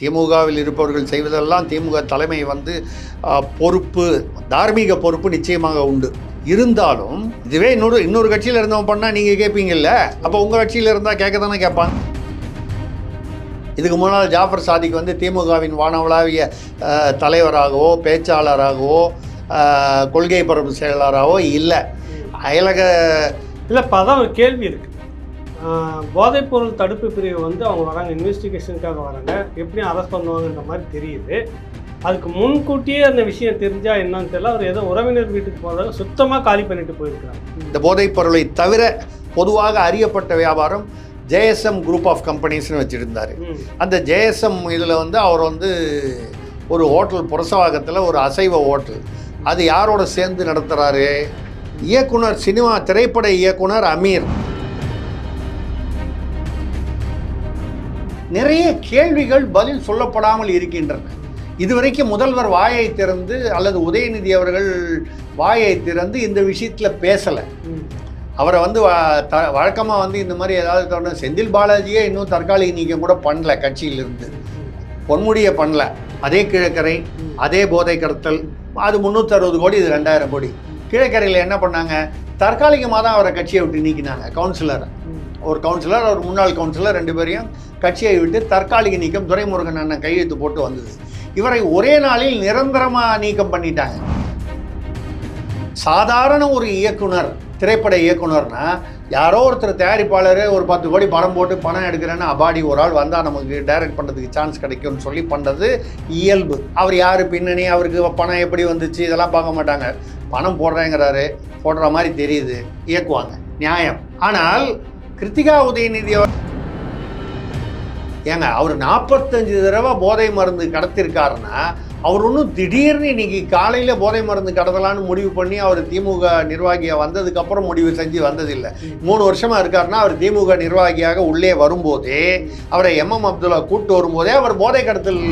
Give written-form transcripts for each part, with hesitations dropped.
திமுகவில் இருப்பவர்கள் செய்வதெல்லாம் திமுக தலைமை வந்து பொறுப்பு, தார்மீக பொறுப்பு நிச்சயமாக உண்டு. இருந்தாலும் இதுவே இன்னொரு கட்சியில் இருந்தவன் பண்ணால் நீங்கள் கேட்பீங்கல்ல, அப்போ உங்கள் கட்சியில் இருந்தால் கேட்க தானே கேட்பாங்க. இதுக்கு முன்னால் ஜாஃபர் சாதிக் வந்து திமுகவின் வானவளாவிய தலைவராகவோ பேச்சாளராகவோ கொள்கை பரப்பு செயலாளராகவோ இல்லை. அயலக இல்லை. இப்போ அதான் ஒரு கேள்வி இருக்குது. போதைப்பொருள் தடுப்பு பிரிவு வந்து அவங்க வராங்க, இன்வெஸ்டிகேஷனுக்காக வராங்க, எப்படியும் அரெஸ்ட் பண்ணுவாங்கன்ற மாதிரி தெரியுது. அதுக்கு முன்கூட்டியே அந்த விஷயம் தெரிஞ்சால் என்னன்னு தெரியல. அவர் ஏதோ உறவினர் வீட்டுக்கு போகிறதாக சுத்தமாக காலி பண்ணிட்டு போயிருக்கிறாங்க. இந்த போதைப் பொருளை தவிர பொதுவாக அறியப்பட்ட வியாபாரம் ஜேஎஸ்எம் குரூப் ஆஃப் கம்பெனிஸ்னு வச்சுருந்தார். அந்த ஜேஎஸ்எம் இதில் வந்து அவர் வந்து ஒரு ஹோட்டல் புரசவாகத்தில் ஒரு அசைவ ஹோட்டல், அது யாரோட சேர்ந்து நடத்துகிறாரு? இயக்குனர், சினிமா திரைப்பட இயக்குனர் அமீர். நிறைய கேள்விகள் பதில் சொல்லப்படாமல் இருக்கின்றன. இதுவரைக்கும் முதல்வர் வாயை திறந்து அல்லது உதயநிதி அவர்கள் வாயை திறந்து இந்த விஷயத்தில் பேசலை. அவரை வந்து வழக்கமாக வந்து இந்த மாதிரி ஏதாவது தோணும். செந்தில் பாலாஜியே இன்னும் தற்காலிக நீக்கம் கூட பண்ணல கட்சியிலிருந்து, பொன்முடியை பண்ணல. அதே கீழக்கரை, அதே போதை கடத்தல், அது 360 கோடி, இது 2000 கோடி. கீழக்கரையில் என்ன பண்ணாங்க? தற்காலிகமாக தான் அவரை கட்சியை விட்டு நீக்கினாங்க. கவுன்சிலரை, ஒரு கவுன்சிலர், ஒரு முன்னாள் கவுன்சிலர், 2 பேரையும் கட்சியை விட்டு தற்காலிக நீக்கம் துரைமுருகன் அண்ணன் கையெழுத்து போட்டு வந்தது. இவரை ஒரே நாளில் நிரந்தரமாக நீக்கம் பண்ணிட்டாங்க. சாதாரண ஒரு இயக்குனர், திரைப்பட இயக்குனர்னா யாரோ ஒருத்தர் தயாரிப்பாளர் ஒரு 10 கோடி படம் போட்டு பணம் எடுக்கிறேன்னு அபாடி ஒரு ஆள் வந்தால் நமக்கு டைரக்ட் பண்ணுறதுக்கு சான்ஸ் கிடைக்கும்னு சொல்லி பண்ணுறது இயல்பு. அவர் யார் பின்னணி, அவருக்கு பணம் எப்படி வந்துச்சு, இதெல்லாம் பார்க்க மாட்டாங்க. பணம் போடுறேங்கிறாரு, போடுற மாதிரி தெரியுது, இயக்குவாங்க, நியாயம். ஆனால் கிருத்திகா உதயநிதி ஏங்க, அவர் 45 தடவை போதை மருந்து கடத்திருக்காருன்னா அவர் ஒன்றும் திடீர்னு இன்னைக்கு காலையில் போதை மருந்து கடத்தலான்னு முடிவு பண்ணி அவர் திமுக நிர்வாகியாக வந்ததுக்கப்புறம் முடிவு செஞ்சு வந்ததில்லை. 3 வருஷமாக இருக்காருன்னா அவர் திமுக நிர்வாகியாக உள்ளே வரும்போதே, அவரை எம்எம் அப்துல்லா கூப்பிட்டு வரும்போதே அவர் போதை கடத்தல்.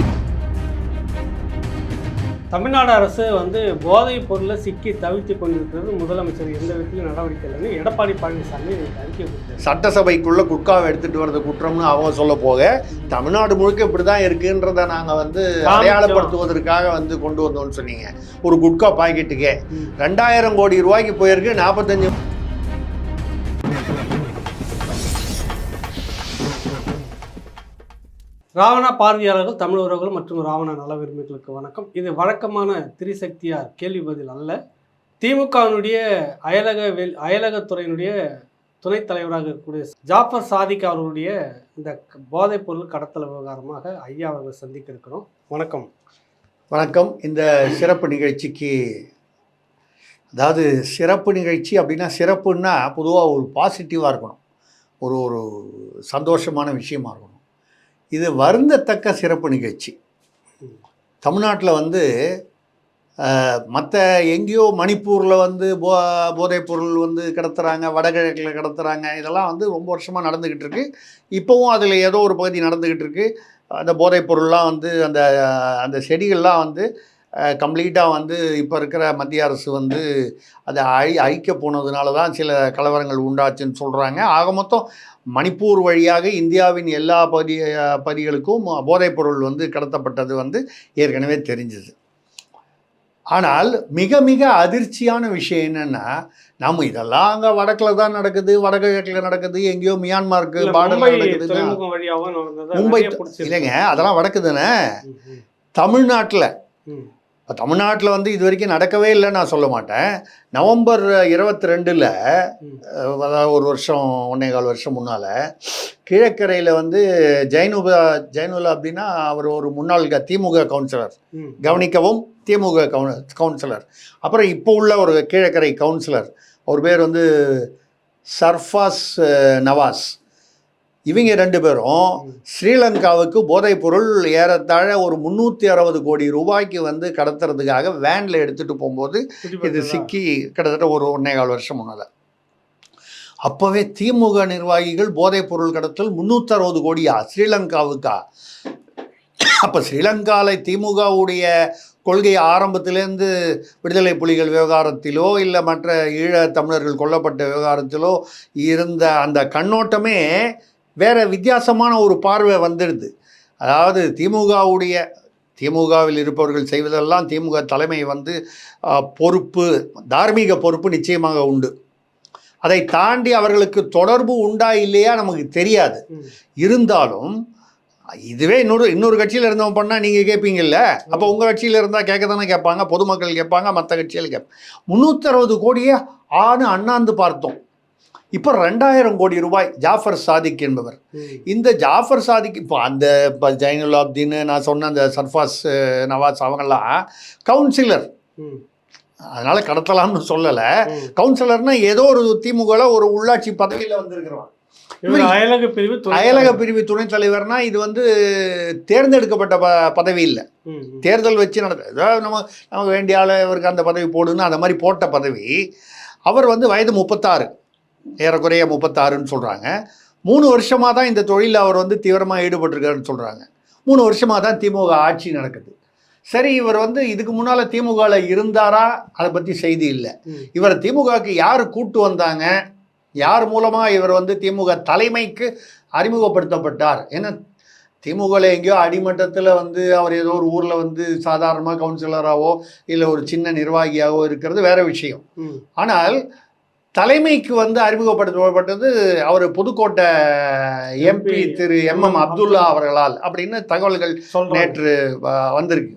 தமிழ்நாடு அரசு வந்து போதைப் பொருளை சிக்கி தவிர்த்து கொண்டிருக்கிறது முதலமைச்சர் எந்த விதத்திலும் நடவடிக்கை இல்லைன்னு எடப்பாடி பழனிசாமி அறிக்கை கொடுத்தார். சட்டசபைக்குள்ளே குட்காவை எடுத்துகிட்டு வர்றது குற்றம்னு அவங்க சொல்ல போக, தமிழ்நாடு முழுக்க இப்படி தான் இருக்குன்றதை நாங்கள் வந்து அடையாளப்படுத்துவதற்காக வந்து கொண்டு வந்தோம்னு சொன்னீங்க. ஒரு குட்கா பாக்கெட்டுக்கே 2000 கோடி ரூபாய்க்கு போயிருக்கு. 45 ராவணா பார்வையாளர்கள், தமிழ் உறவுகள் மற்றும் ராவணா நல விரும்பிகளுக்கு வணக்கம். இது வழக்கமான திரிசக்தியார் கேள்வி பதில் அல்ல. திமுகவினுடைய அயலகத்துறையினுடைய துணைத் தலைவராக இருக்கக்கூடிய ஜாஃபர் சாதிக் அவர்களுடைய இந்த போதைப் பொருள் கடத்தல் விவகாரமாக ஐயா அவர்கள் சந்திக்க இருக்கிறோம். வணக்கம். வணக்கம். இந்த சிறப்பு நிகழ்ச்சிக்கு, அதாவது சிறப்பு நிகழ்ச்சி அப்படின்னா, சிறப்புன்னா பொதுவாக ஒரு பாசிட்டிவாக இருக்கணும், ஒரு சந்தோஷமான விஷயமா இருக்கணும். இது வருந்தத்தக்க சிறப்பு நிகழ்ச்சி. தமிழ்நாட்டில் வந்து மற்ற எங்கேயோ மணிப்பூரில் வந்து போதைப்பொருள் வந்து கடத்துகிறாங்க, வடகிழக்கில் கடத்துகிறாங்க, இதெல்லாம் வந்து ரொம்ப வருஷமாக நடந்துக்கிட்டு இருக்குது. இப்போவும் அதில் ஏதோ ஒரு பகுதி நடந்துக்கிட்டு இருக்குது. அந்த போதைப்பொருள்லாம் வந்து அந்த செடிகள்லாம் வந்து கம்ப்ளீட்டாக வந்து இப்போ இருக்கிற மத்திய அரசு வந்து அதை அழிக்க போனதுனால தான் சில கலவரங்கள் உண்டாச்சுன்னு சொல்கிறாங்க. ஆக மொத்தம் மணிப்பூர் வழியாக இந்தியாவின் எல்லா பகுதிகளுக்கும் போதைப்பொருள் வந்து கடத்தப்பட்டது வந்து ஏற்கனவே தெரிஞ்சது. ஆனால் மிக மிக அதிர்ச்சியான விஷயம் என்னென்னா, நம்ம இதெல்லாம் அங்கே வடக்கில் தான் நடக்குது, வடகிழக்கில் நடக்குது, எங்கேயோ மியான்மாருக்கு பார்டரில் நடக்குது, மும்பை இல்லைங்க, அதெல்லாம் வடக்கு தானே. தமிழ்நாட்டில் வந்து இது வரைக்கும் நடக்கவே இல்லைன்னு நான் சொல்ல மாட்டேன். நவம்பர் 22 அதாவது ஒரு வருஷம் 1.25 வருஷம் முன்னால் கீழக்கரையில் வந்து ஜெயனுலா அப்படின்னா அவர் ஒரு முன்னாள் திமுக கவுன்சிலர், கவனிக்கவும் திமுக கவுன்சிலர். அப்புறம் இப்போ உள்ள ஒரு கீழக்கரை கவுன்சிலர், அவர் பேர் வந்து சர்ஃபாஸ் நவாஸ். இவங்க 2 பேரும் ஸ்ரீலங்காவுக்கு போதைப்பொருள் ஏறத்தாழ ஒரு 360 கோடி ரூபாய்க்கு வந்து கடத்துறதுக்காக வேனில் எடுத்துகிட்டு போகும்போது இது சிக்கி கிட்டத்தட்ட ஒரு 1.25 வருஷம் முன்னால். அப்போவே திமுக நிர்வாகிகள் போதைப்பொருள் கடத்தல் 360 கோடியா ஸ்ரீலங்காவுக்கா? அப்போ ஸ்ரீலங்காவில் திமுகவுடைய கொள்கை ஆரம்பத்திலேருந்து விடுதலை புலிகள் விவகாரத்திலோ இல்லை மற்ற ஈழ தமிழர்கள் கொல்லப்பட்ட விவகாரத்திலோ இருந்த அந்த கண்ணோட்டமே வேறு வித்தியாசமான ஒரு பார்வை வந்துடுது. அதாவது திமுகவில் இருப்பவர்கள் செய்வதெல்லாம் திமுக தலைமை வந்து பொறுப்பு, தார்மீக பொறுப்பு நிச்சயமாக உண்டு. அதை தாண்டி அவர்களுக்கு தொடர்பு உண்டா இல்லையா நமக்கு தெரியாது. இருந்தாலும் இதுவே இன்னொரு கட்சியில் இருந்தவன் பண்ணால் நீங்கள் கேட்பீங்கல்ல, அப்போ உங்கள் கட்சியில் இருந்தால் கேட்க தானே கேட்பாங்க, பொதுமக்கள் கேட்பாங்க, மற்ற கட்சிகள் கேட்பாங்க. 360 கோடியே அண்ணாந்து பார்த்தோம். இப்போ 2000 கோடி ரூபாய் ஜாஃபர் சாதிக் என்பவர். இந்த ஜாஃபர் சாதிக் இப்போ ஜைனுலாப்தீன், நான் சொன்ன அந்த சர்ஃபாஸ் நவாஸ் அவங்கெல்லாம் கவுன்சிலர், அதனால் கடத்தலாம்னு சொல்லலை. கவுன்சிலர்னா ஏதோ ஒரு திமுகவில் ஒரு உள்ளாட்சி பதவியில் வந்திருக்கிறோம். அயலக பிரிவு துணைத் தலைவர்னா இது வந்து தேர்ந்தெடுக்கப்பட்ட பதவி இல்லை, தேர்தல் வச்சு ஏதாவது நமக்கு வேண்டிய ஆள் இவருக்கு அந்த பதவி போடுன்னு அந்த மாதிரி போட்ட பதவி. அவர் வந்து வயது 36, ஏறக்குறைய 36ன்னு சொல்கிறாங்க. 3 வருஷமாக தான் இந்த தொழிலில் அவர் வந்து தீவிரமாக ஈடுபட்டிருக்காருன்னு சொல்கிறாங்க. 3 வருஷமாக தான் திமுக ஆட்சி நடக்குது. சரி, இவர் வந்து இதுக்கு முன்னால் திமுகவில் இருந்தாரா, அதை பற்றி செய்தி இல்லை. இவர் திமுகவுக்கு யார் கூட்டு வந்தாங்க, யார் மூலமாக இவர் வந்து திமுக தலைமைக்கு அறிமுகப்படுத்தப்பட்டார்? ஏன்னா திமுகவில் எங்கேயோ அடிமட்டத்தில் வந்து அவர் ஏதோ ஒரு ஊரில் வந்து சாதாரணமாக கவுன்சிலராகவோ இல்லை ஒரு சின்ன நிர்வாகியாகவோ இருக்கிறது வேறு விஷயம். ஆனால் தலைமைக்கு வந்து அறிமுகப்படுத்தப்பட்டது அவர் புதுக்கோட்டை எம்பி திரு MM அப்துல்லா அவர்களால் அப்படின்னு தகவல்கள் நேற்று வந்திருக்கு.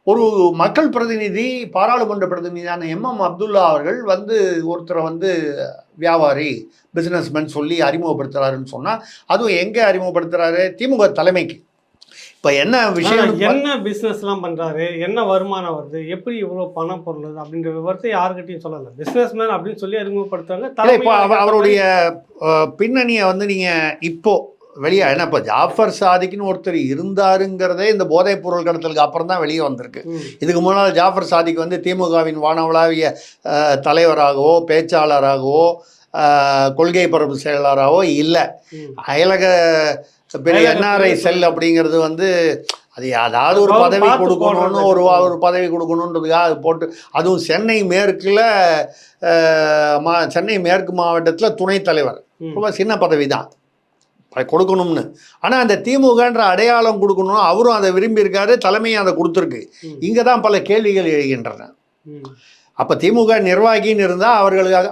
ஒரு மக்கள் பிரதிநிதி, பாராளுமன்ற பிரதிநிதியான MM அப்துல்லா அவர்கள் வந்து ஒருத்தரை வந்து வியாபாரி, பிஸ்னஸ்மேன் சொல்லி அறிமுகப்படுத்துகிறாருன்னு சொன்னால், அதுவும் எங்கே அறிமுகப்படுத்துகிறாரு? திமுக தலைமைக்கு. இப்போ என்ன விஷயம், என்ன பிஸ்னஸ்லாம் பண்ணுறாரு, என்ன வருமானம் வருது, எப்படி இவ்வளோ பணம் பொருள் அப்படின்ற விவரத்தை யாருக்கிட்டையும் சொல்லலை. பிஸ்னஸ்மேன் அப்படின்னு சொல்லி அறிமுகப்படுத்துறாங்க. இப்போ அவருடைய பின்னணியை வந்து நீங்கள் இப்போது வெளியே, ஏன்னா இப்போ ஜாஃபர் சாதிக்னு ஒருத்தர் இருந்தாருங்கிறதே இந்த போதைப் பொருள் கடத்தலுக்கு அப்புறம் தான் வெளியே வந்திருக்கு. இதுக்கு முன்னால் ஜாஃபர் சாதிக் வந்து திமுகவின் வானவளாவிய தலைவராகவோ பேச்சாளராகவோ கொள்கை பரப்பு செயலாளராகவோ இல்லை. அயலக பெரிய NRI செல் அப்படிங்கிறது வந்து அது ஏதாவது ஒரு பதவி கொடுக்கணும்னு ஒரு பதவி கொடுக்கணுன்றதுக்காக அது போட்டு, அதுவும் சென்னை மேற்கு மாவட்டத்தில் துணைத் தலைவர், ரொம்ப சின்ன பதவி தான் கொடுக்கணும்னு. ஆனால் அந்த திமுகன்ற அடையாளம் கொடுக்கணும், அவரும் அதை விரும்பியிருக்காரு, தலைமையும் அதை கொடுத்துருக்கு. இங்கே தான் பல கேள்விகள் எழுகின்றன. அப்போ திமுக நிர்வாகின்னு இருந்தால்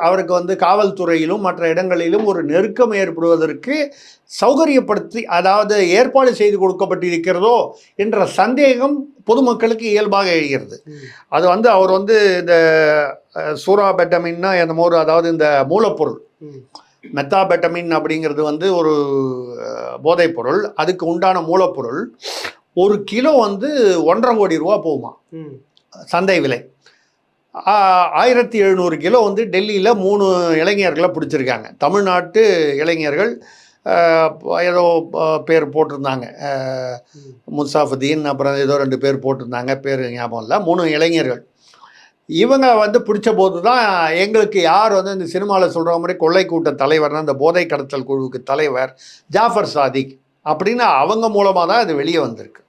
அவருக்கு வந்து காவல்துறையிலும் மற்ற இடங்களிலும் ஒரு நெருக்கம் ஏற்படுவதற்கு சௌகரியப்படுத்தி, அதாவது ஏற்பாடு செய்து கொடுக்கப்பட்டிருக்கிறதோ என்ற சந்தேகம் பொதுமக்களுக்கு இயல்பாக எழுகிறது. அது வந்து அவர் வந்து இந்த சூராபெட்டமின்னா என்னமோ, அதாவது இந்த மூலப்பொருள் மெத்தாபெட்டமின் அப்படிங்கிறது வந்து ஒரு போதைப் பொருள், அதுக்கு உண்டான மூலப்பொருள் 1 கிலோ வந்து 1.5 கோடி ரூபா போகுமா சந்தை விலை. 1700 கிலோ வந்து டெல்லியில் 3 இளைஞர்களை பிடிச்சிருக்காங்க. தமிழ்நாட்டு இளைஞர்கள் ஏதோ பேர் போட்டிருந்தாங்க, முசாஃபுதீன், அப்புறம் ஏதோ 2 பேர் போட்டிருந்தாங்க, பேர் ஞாபகம் இல்லை. 3 இளைஞர்கள். இவங்க வந்து பிடிச்ச போது தான் எங்களுக்கு யார் வந்து இந்த சினிமாவில் சொல்கிற மாதிரி கொள்ளை கூட்ட தலைவர்னா இந்த போதை கடத்தல் குழுவுக்கு தலைவர் ஜாஃபர் சாதிக் அப்படின்னு அவங்க மூலமாக தான் இது வெளியே வந்திருக்கு.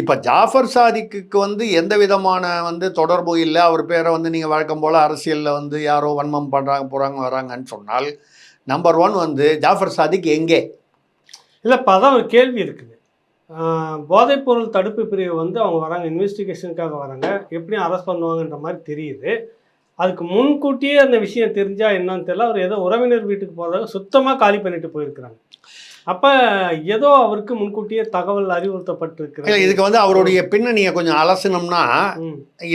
இப்போ ஜாஃபர் சாதிக்கு வந்து எந்த விதமான வந்து தொடர்பும் இல்லை. அவர் பேரை வந்து நீங்கள் வழக்கம் போல் அரசியலில் வந்து யாரோ வன்மம் பண்ணுறாங்க போகிறாங்க வராங்கன்னு சொன்னால், நம்பர் 1 வந்து ஜாஃபர் சாதிக் எங்கே இல்லை. இப்போ அதான் ஒரு கேள்வி இருக்குது. போதைப்பொருள் தடுப்பு பிரிவு வந்து அவங்க வராங்க, இன்வெஸ்டிகேஷனுக்காக வராங்க, எப்படியும் அரெஸ்ட் பண்ணுவாங்கன்ற மாதிரி தெரியுது. அதுக்கு முன்கூட்டியே அந்த விஷயம் தெரிஞ்சால் என்னன்னு தெரியல. அவர் ஏதோ உறவினர் வீட்டுக்கு போகிறதாக சுத்தமாக காலி பண்ணிட்டு போயிருக்கிறாங்க. அப்போ ஏதோ அவருக்கு முன்கூட்டியே தகவல் அறிவுறுத்தப்பட்டிருக்கு. இதுக்கு வந்து அவருடைய பின்னணியை கொஞ்சம் அலசனம்னா,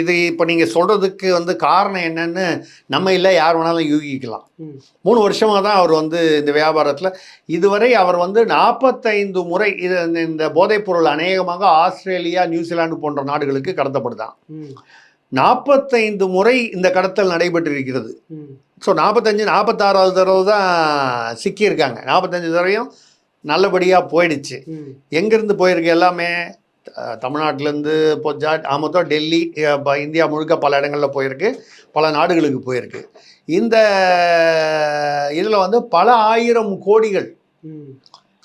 இது இப்போ நீங்கள் சொல்கிறதுக்கு வந்து காரணம் என்னன்னு நம்ம இல்லை யார் வேணாலும் யூகிக்கலாம். 3 வருஷமாக தான் அவர் வந்து இந்த வியாபாரத்தில் இதுவரை அவர் வந்து 45 முறை இந்த போதைப்பொருள் அநேகமாக ஆஸ்திரேலியா, நியூசிலாந்து போன்ற நாடுகளுக்கு கடத்தப்படுதான். 45 முறை இந்த கடத்தல் நடைபெற்றிருக்கிறது. ஸோ 46வது தடவை தான் சிக்கியிருக்காங்க. 45 தடவையும் நல்லபடியாக போயிடுச்சு. எங்கேருந்து போயிருக்கு? எல்லாமே தமிழ்நாட்டிலேருந்து மொத்தம் டெல்லி, இந்தியா முழுக்க பல இடங்களில் போயிருக்கு, பல நாடுகளுக்கு போயிருக்கு. இந்த இதில் வந்து பல 1000 கோடிகள்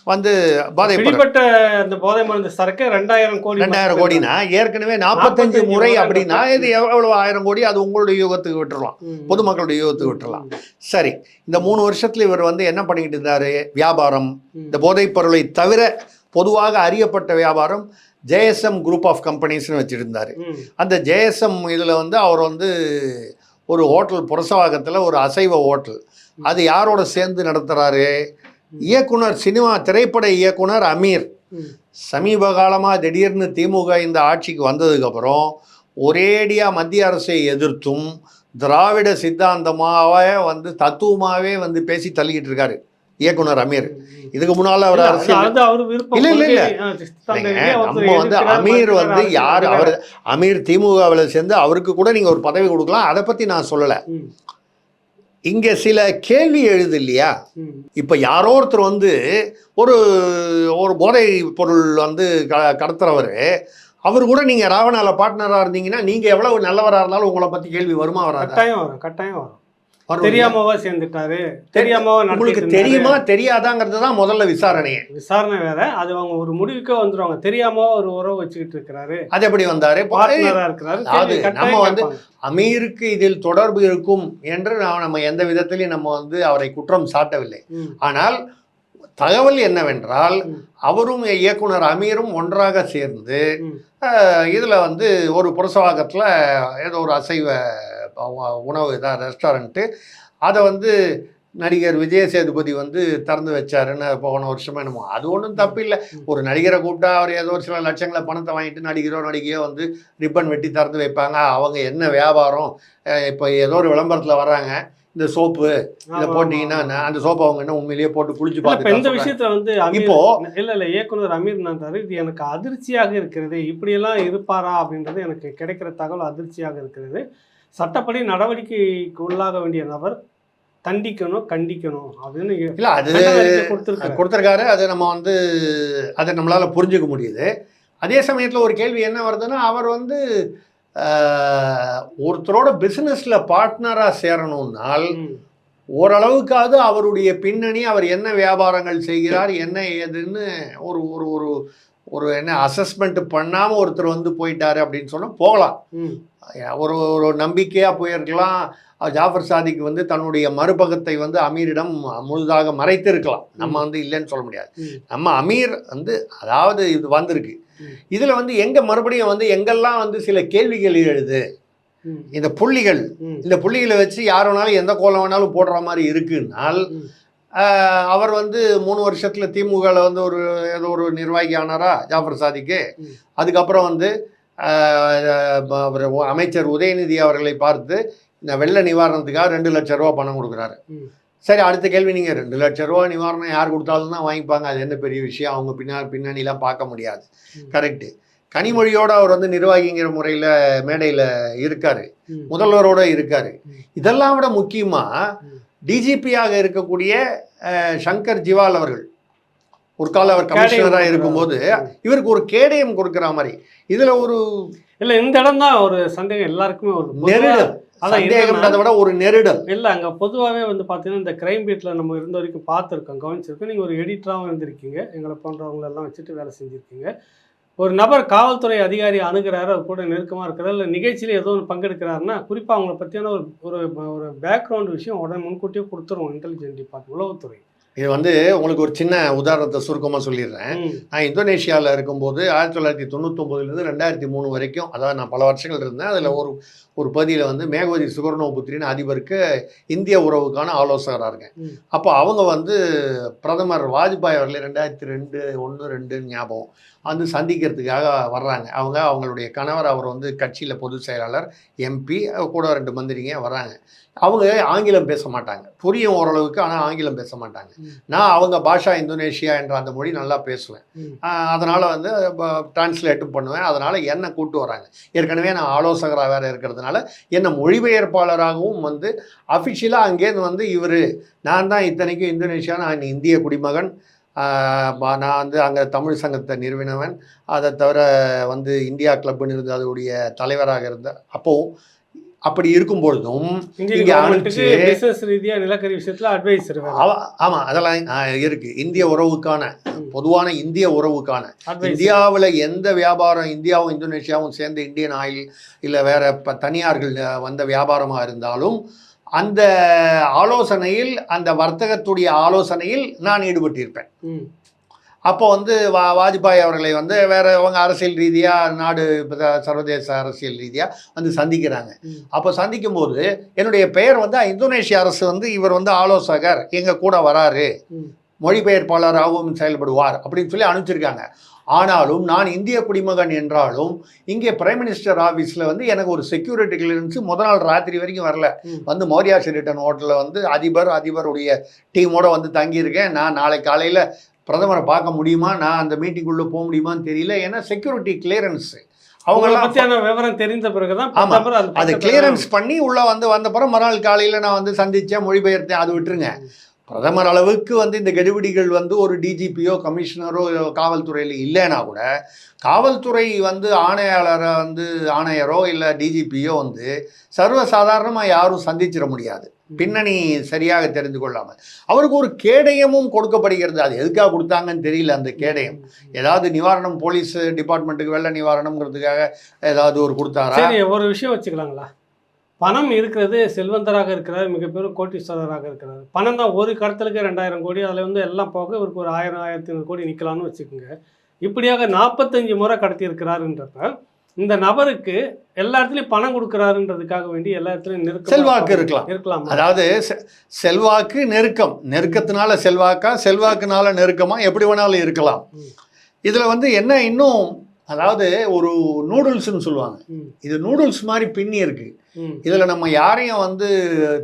வந்து பிடிபட்ட அந்த போதை மருந்து சரக்கு 2000 கோடினா ஏற்கனவே 45 முறை அப்படின்னா இது எவ்வளவு 1000 கோடி? அது உங்களுடைய யூகத்துக்கு விட்டுறலாம், பொதுமக்களுடைய யூகத்துக்கு விட்டுறலாம். சரி, இந்த 3 வருஷத்துல இவர் வந்து என்ன பண்ணிக்கிட்டு இருந்தாரு? வியாபாரம், இந்த போதைப் பொருளை தவிர பொதுவாக அறியப்பட்ட வியாபாரம் ஜேஎஸ்எம் குரூப் ஆஃப் கம்பெனிஸ்னு வச்சுருந்தார். அந்த ஜேஎஸ்எம் இதில் வந்து அவர் வந்து ஒரு ஹோட்டல் புரசவாக்கத்தில் ஒரு அசைவ ஹோட்டல், அது யாரோட சேர்ந்து நடத்துகிறாரு? இயக்குனர், சினிமா திரைப்பட இயக்குனர் அமீர். சமீப காலமாக திடீர்னு திமுக இந்த ஆட்சிக்கு வந்ததுக்கப்புறம் ஒரேடியாக மத்திய அரசை எதிர்த்தும் திராவிட சித்தாந்தமாகவே வந்து தத்துவமாகவே வந்து பேசி தள்ளிக்கிட்டு இருக்காரு இயக்குனர் அமீர். இதுக்கு முன்னால் அவர் அரசியல் இல்லை நம்ம வந்து அமீர் வந்து யார், அவர் அமீர் திமுகவில் சேர்ந்து அவருக்கு கூட நீங்கள் ஒரு பதவி கொடுக்கலாம், அதை பற்றி நான் சொல்லலை. இங்கே சில கேள்வி எழுது இல்லையா? இப்போ யாரோ ஒருத்தர் வந்து ஒரு போதை பொருள் வந்து கடத்துறவர், அவர் கூட நீங்கள் ராவணால பார்ட்னராக இருந்தீங்கன்னா நீங்கள் எவ்வளவு நல்லவராக இருந்தாலும் உங்களை பற்றி கேள்வி வருமா? வராது? கட்டாயம் வரும். தெரியாமவா சேர்ந்துட்டாரு, தெரியாமவா உங்களுக்கு தெரியுமா தெரியாதாங்கிறது தான் முதல்ல விசாரணை வேற. அது அவங்க ஒரு முடிவுக்கே வந்துருவாங்க. தெரியாம ஒரு உறவு வச்சுக்கிட்டு இருக்கிறாரு, அது எப்படி வந்தாரு, அது நம்ம வந்து அமீருக்கு இதில் தொடர்பு இருக்கும் என்று நம்ம எந்த விதத்திலையும் நம்ம வந்து அவரை குற்றம் சாட்டவில்லை. ஆனால் தகவல் என்னவென்றால் அவரும் இயக்குனர் அமீரும் ஒன்றாக சேர்ந்து இதில் வந்து ஒரு புரசவாக்கத்தில் ஏதோ ஒரு அசைவ உணவு தான் ரெஸ்டாரண்ட்டு, அதை வந்து நடிகர் விஜய் சேதுபதி வந்து திறந்து வச்சாருன்னு போன வருஷமே என்னமோ. அது ஒன்றும் தப்பு இல்லை. ஒரு நடிகரை கூப்பிட்டா அவர் ஏதோ ஒரு சில லட்சங்களை பணத்தை வாங்கிட்டு நடிகையோ வந்து ரிப்பன் வெட்டி திறந்து வைப்பாங்க. அவங்க என்ன வியாபாரம்? இப்போ ஏதோ ஒரு விளம்பரத்தில் வர்றாங்க, இந்த சோப்பு இதை போட்டிங்கன்னா அந்த சோப்பு அவங்க என்ன உண்மையிலேயே போட்டு குளிச்சு பார்த்து இந்த விஷயத்துல வந்து இப்போ இல்லை இயக்குனர் அமீர் நான்றாரு, இது எனக்கு அதிர்ச்சியாக இருக்கிறது. இப்படியெல்லாம் இருப்பாரா அப்படின்றது எனக்கு கிடைக்கிற தகவல் அதிர்ச்சியாக இருக்கிறது. சட்டப்படி நடவடிக்கைக்கு உள்ளாக வேண்டிய நபர் தண்டிக்கணும், கண்டிக்கணும் அப்படின்னு இல்லை அது கொடுத்துருக்காரு. அது நம்ம வந்து அதை நம்மளால் புரிஞ்சுக்க முடியுது. அதே சமயத்தில் ஒரு கேள்வி என்ன வருதுன்னா, அவர் வந்து ஒருத்தரோட பிஸ்னஸில் பார்ட்னராக சேரணும்னால் ஓரளவுக்காவது அவருடைய பின்னணி, அவர் என்ன வியாபாரங்கள் செய்கிறார், என்ன ஏதுன்னு ஒரு ஒரு ஒரு ஒரு என்ன அசஸ்மெண்ட் பண்ணாமல் ஒருத்தர் வந்து போயிட்டாரு அப்படின்னு சொன்னால் போகலாம். ஒரு ஒரு நம்பிக்கையாக போயிருக்கலாம். ஜாஃபர் சாதிக்கு வந்து தன்னுடைய மறுபக்கத்தை வந்து அமீரிடம் முழுதாக மறைத்திருக்கலாம். நம்ம வந்து இல்லைன்னு சொல்ல முடியாது. நம்ம அமீர் வந்து அதாவது இது வந்திருக்கு, இதில் வந்து எங்கே மறுபடியும் வந்து எங்கெல்லாம் வந்து சில கேள்விகள் எழுது, இந்த புள்ளிகளை வச்சு யார் வேணாலும் எந்த கோலம் வேணாலும் போடுற மாதிரி இருக்குன்னால், அவர் வந்து 3 வருஷத்தில் திமுகவில் வந்து ஏதோ ஒரு நிர்வாகி ஆனாரா ஜாஃபர் சாதிக்கு. அதுக்கப்புறம் வந்து அமைச்சர் உதயநிதி அவர்களை பார்த்து இந்த வெள்ள நிவாரணத்துக்காக 2 லட்சம் ரூபா பணம் கொடுக்குறாரு. சரி, அடுத்த கேள்வி, நீங்கள் 2 லட்சம் ரூபா நிவாரணம் யார் கொடுத்தாலும் தான் வாங்கிப்பாங்க, அது என்ன பெரிய விஷயம்? அவங்க பின்னணிலாம் பார்க்க முடியாது. கரெக்டு. கனிமொழியோடு அவர் வந்து நிர்வாகிங்கிற முறையில் மேடையில் இருக்கார், முதல்வரோடு இருக்கார். இதெல்லாம் விட முக்கியமாக டிஜிபியாக இருக்கக்கூடிய சங்கர் ஜிவால் அவர்கள் ஒரு கால அவர் கமிஷனராக இருக்கும்போது இவருக்கு ஒரு கேடயம் கொடுக்குற மாதிரி இதில் ஒரு இல்லை, இந்த இடம் தான் ஒரு சந்தேகம் எல்லாருக்குமே ஒரு நெருடல். சந்தேகம்ன்றதை விட ஒரு நெருடல். இல்லை, அங்கே பொதுவாகவே வந்து பார்த்தீங்கன்னா இந்த கிரைம் பீட்டில் நம்ம இருந்த வரைக்கும் பார்த்துருக்கோம், கவனிச்சிருக்கோம். நீங்கள் ஒரு எடிட்டராகவும் இருந்திருக்கீங்க, எங்களை போன்றவங்களெல்லாம் வச்சுட்டு வேலை செஞ்சுருக்கீங்க. ஒரு நபர் காவல்துறை அதிகாரி அணுகிறாரு, அவர் கூட நெருக்கமாக இருக்கிறார், இல்லை நிகழ்ச்சியில் ஏதோ ஒன்று பங்கெடுக்கிறாருன்னா குறிப்பாக அவங்கள பற்றியான ஒரு பேக்ரவுண்ட் விஷயம் உடனே முன்கூட்டியே கொடுத்துருவோம் இன்டெலிஜென்ஸ் டிபார்ட்மெண்ட், உளவுத்துறை. இது வந்து உங்களுக்கு ஒரு சின்ன உதாரணத்தை சுருக்கமாக சொல்லிடுறேன். நான் இந்தோனேஷியாவில் இருக்கும்போது 1999லேருந்து 2003 வரைக்கும், அதாவது நான் பல வருஷங்கள் இருந்தேன். அதில் ஒரு பகுதியில் வந்து மேகவதி சுகர்ணோபுத்திரின்னு அதிபருக்கு இந்திய உறவுக்கான ஆலோசகராக இருக்கேன். அப்போ அவங்க வந்து பிரதமர் வாஜ்பாய் அவர்களை 2002 ஞாபகம் வந்து சந்திக்கிறதுக்காக வர்றாங்க. அவங்களுடைய கணவர், அவர் வந்து கட்சியில் பொதுச் செயலாளர், எம்பி, கூட 2 மந்திரிங்க வர்றாங்க. அவங்க ஆங்கிலம் பேச மாட்டாங்க, புரியும் ஓரளவுக்கு, ஆனால் ஆங்கிலம் பேச மாட்டாங்க. நான் அவங்க பாஷா இந்தோனேஷியா என்ற அந்த மொழி நல்லா பேசுவேன், அதனால் வந்து டிரான்ஸ்லேட்டும் பண்ணுவேன். அதனால் என்னை கூப்பிட்டு வராங்க. ஏற்கனவே நான் ஆலோசகராக வேறு இருக்கிறதுனால என்னை மொழிபெயர்ப்பாளராகவும் வந்து அஃபிஷியலாக அங்கேருந்து வந்து நான் தான் இத்தனைக்கும் இந்தோனேஷியா, நான் இந்திய குடிமகன், நான் வந்து அங்கே தமிழ் சங்கத்தை நிறுவினவன், அதை தவிர வந்து இந்தியா கிளப்புன்னு இருந்து அதோடைய தலைவராக இருந்தேன். அப்போவும் அப்படி இருக்கும்பொழுதும் நிலக்கரி விஷயத்தில் அட்வைசர், ஆமாம், அதெல்லாம் இருக்குது. இந்திய உறவுக்கான பொதுவான இந்திய உறவுக்கான இந்தியாவில் எந்த வியாபாரம், இந்தியாவும் இந்தோனேஷியாவும் சேர்ந்த இந்தியன் ஆயில் இல்லை வேறு தனியார்கள் வந்த வியாபாரமாக இருந்தாலும் அந்த ஆலோசனையில், அந்த வர்த்தகத்துடைய ஆலோசனையில் நான் ஈடுபட்டிருப்பேன். அப்போ வந்து வாஜ்பாய் அவர்களை வந்து வேற அவங்க அரசியல் ரீதியாக நாடு சர்வதேச அரசியல் ரீதியாக வந்து சந்திக்கிறாங்க. அப்போ சந்திக்கும் போது என்னுடைய பெயர் வந்து இந்தோனேஷிய அரசு வந்து இவர் வந்து ஆலோசகர் எங்கள் கூட வராரு, மொழிபெயர்ப்பாளராகவும் செயல்படுவார் அப்படின்னு சொல்லி அனுப்பிச்சிருக்காங்க. ஆனாலும் நான் இந்திய குடிமகன் என்றாலும் இங்கே பிரைம் மினிஸ்டர் ஆஃபீஸில் வந்து எனக்கு ஒரு செக்யூரிட்டி கிளியரன்ஸு முதல் நாள் ராத்திரி வரைக்கும் வரல. வந்து மோரியா ஷெரிட்டன் ஹோட்டலில் வந்து அதிபருடைய டீமோட வந்து தங்கியிருக்கேன். நான் நாளை காலையில் பிரதமரை பார்க்க முடியுமா, நான் அந்த மீட்டிங்குள்ளே போக முடியுமான்னு தெரியல. ஏன்னா செக்யூரிட்டி கிளியரன்ஸு அவங்களாம் பற்றியான விவரம் தெரிந்த பிறகுதான் அது கிளியரன்ஸ் பண்ணி உள்ளே வந்த பிறகு மறுநாள் காலையில் நான் வந்து சந்தித்தேன், மொழிபெயர்த்தேன். அது விட்டுருங்க, பிரதமர் அளவுக்கு வந்து இந்த கெடுபிடிகள் வந்து ஒரு டிஜிபியோ கமிஷனரோ காவல்துறையில் இல்லைன்னா கூட காவல்துறை வந்து ஆணையரோ இல்லை டிஜிபியோ வந்து சர்வசாதாரணமாக யாரும் சந்திச்சிட முடியாது, பின்னணி சரியாக தெரிந்து கொள்ளாமல். அவருக்கு ஒரு கேடயமும் கொடுக்கப்படுகிறது. அது எதுக்காக கொடுத்தாங்கன்னு தெரியல. அந்த கேடயம் ஏதாவது நிவாரணம், போலீஸ் டிபார்ட்மெண்ட்டுக்கு வெள்ள நிவாரணம்ங்கிறதுக்காக ஏதாவது ஒரு கொடுத்தாரா? ஒரு விஷயம் வச்சுக்கலாங்களா, பணம் இருக்கிறது, செல்வந்தராக இருக்கிறார், மிகப்பெரும் கோட்டீஸ்வரராக இருக்கிறார். பணம் தான் ஒரு கடத்தலுக்கு 2000 கோடி, அதில் வந்து எல்லாம் போக இவருக்கு ஒரு 1000-1500 கோடி நிற்கலாம்னு வச்சுக்கோங்க. இப்படியாக 45 முறை கடத்தியிருக்கிறாருன்றப்ப இந்த நபருக்கு எல்லா இடத்துலையும் பணம் கொடுக்குறாருன்றதுக்காக வேண்டி எல்லா இடத்துலையும் செல்வாக்கு இருக்கலாம். அதாவது செல்வாக்கு நெருக்கத்தினால செல்வாக்குனால நெருக்கமா எப்படி வேணாலும் இருக்கலாம். இதில் வந்து என்ன இன்னும், அதாவது ஒரு நூடுல்ஸ்ன்னு சொல்லுவாங்க, இது நூடுல்ஸ் மாதிரி பின்னி இருக்கு. இதில் நம்ம யாரையும் வந்து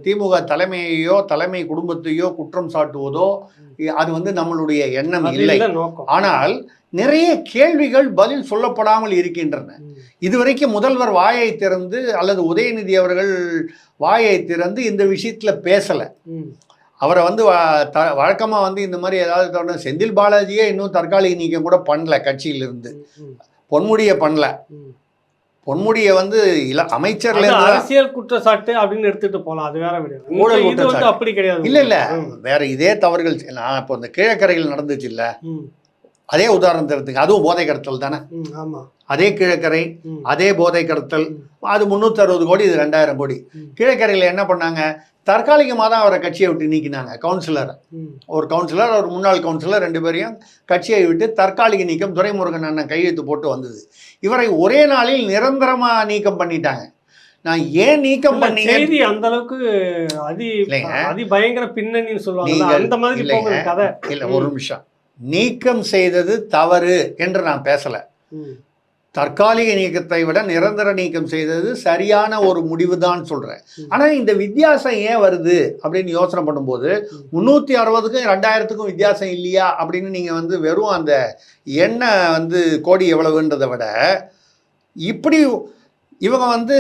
திமுக தலைமையோ தலைமை குடும்பத்தையோ குற்றம் சாட்டுவதோ அது வந்து நம்மளுடைய எண்ணம் இல்லை. ஆனால் நிறைய கேள்விகள் பதில் சொல்லப்படாமல் இருக்கின்றன. இதுவரைக்கும் முதல்வர் வாயை திறந்து அல்லது உதயநிதி அவர்கள் வாயை திறந்து இந்த விஷயத்தில் பேசலை. அவரை வந்து வழக்கமாக வந்து இந்த மாதிரி ஏதாவது செந்தில் பாலாஜியே இன்னும் தற்காலிக நீக்கம் கூட பண்ணல கட்சியிலிருந்து, பொன்முடியை பண்ணல. பொன்முடியை வந்து அமைச்சர்ல அரசியல் குற்றச்சாட்டு அப்படின்னு எடுத்துட்டு போகலாம், அது வேற விட ஊழல் குற்றச்சாட்டு அப்படி கிடையாது. இல்ல வேற இதே தவறுகள் நான் இப்போ இந்த கீழக்கரையில் நடந்துச்சு இல்ல, அதே உதாரணத்தை எடுத்துங்க, அதுவும் போதை கடத்தல் தானே. அதே கீழக்கரை, அதே போதை கடத்தல், அது 360 கோடி, இது 2000 கோடி. கீழக்கரையில் என்ன பண்ணாங்க, தற்காலிகமாக தான் அவரை கட்சியை விட்டு நீக்கினாங்க. கவுன்சிலரை, ஒரு கவுன்சிலர், ஒரு முன்னாள் கவுன்சிலர், 2 பேரையும் கட்சியை விட்டு தற்காலிக நீக்கம் துரைமுருகன் அண்ணன் கையெழுத்து போட்டு வந்தது. இவரை ஒரே நாளில் நிரந்தரமாக நீக்கம் பண்ணிட்டாங்க. நான் ஏன் நீக்கம் பண்ணீங்க, செய்தி அந்த அளவுக்கு அதி பயங்கர பின்னணின்னு சொல்லுவாங்க, அந்த மாதிரி போகுது கதை. இல்லை, ஒரு நிமிஷம், நீக்கம் செய்தது தவறு என்று நான் பேசலை. தற்காலிக நீக்கத்தை விட நிரந்தர நீக்கம் செய்தது சரியான ஒரு முடிவு தான் சொல்கிறேன். ஆனால் இந்த வித்தியாசம் ஏன் வருது அப்படின்னு யோசனை பண்ணும்போது 360க்கும் 2000க்கும் வித்தியாசம் இல்லையா அப்படின்னு நீங்கள் வந்து வெறும் அந்த எண்ணெய் வந்து கோடி எவ்வளவுன்றதை விட இப்படி இவங்க வந்து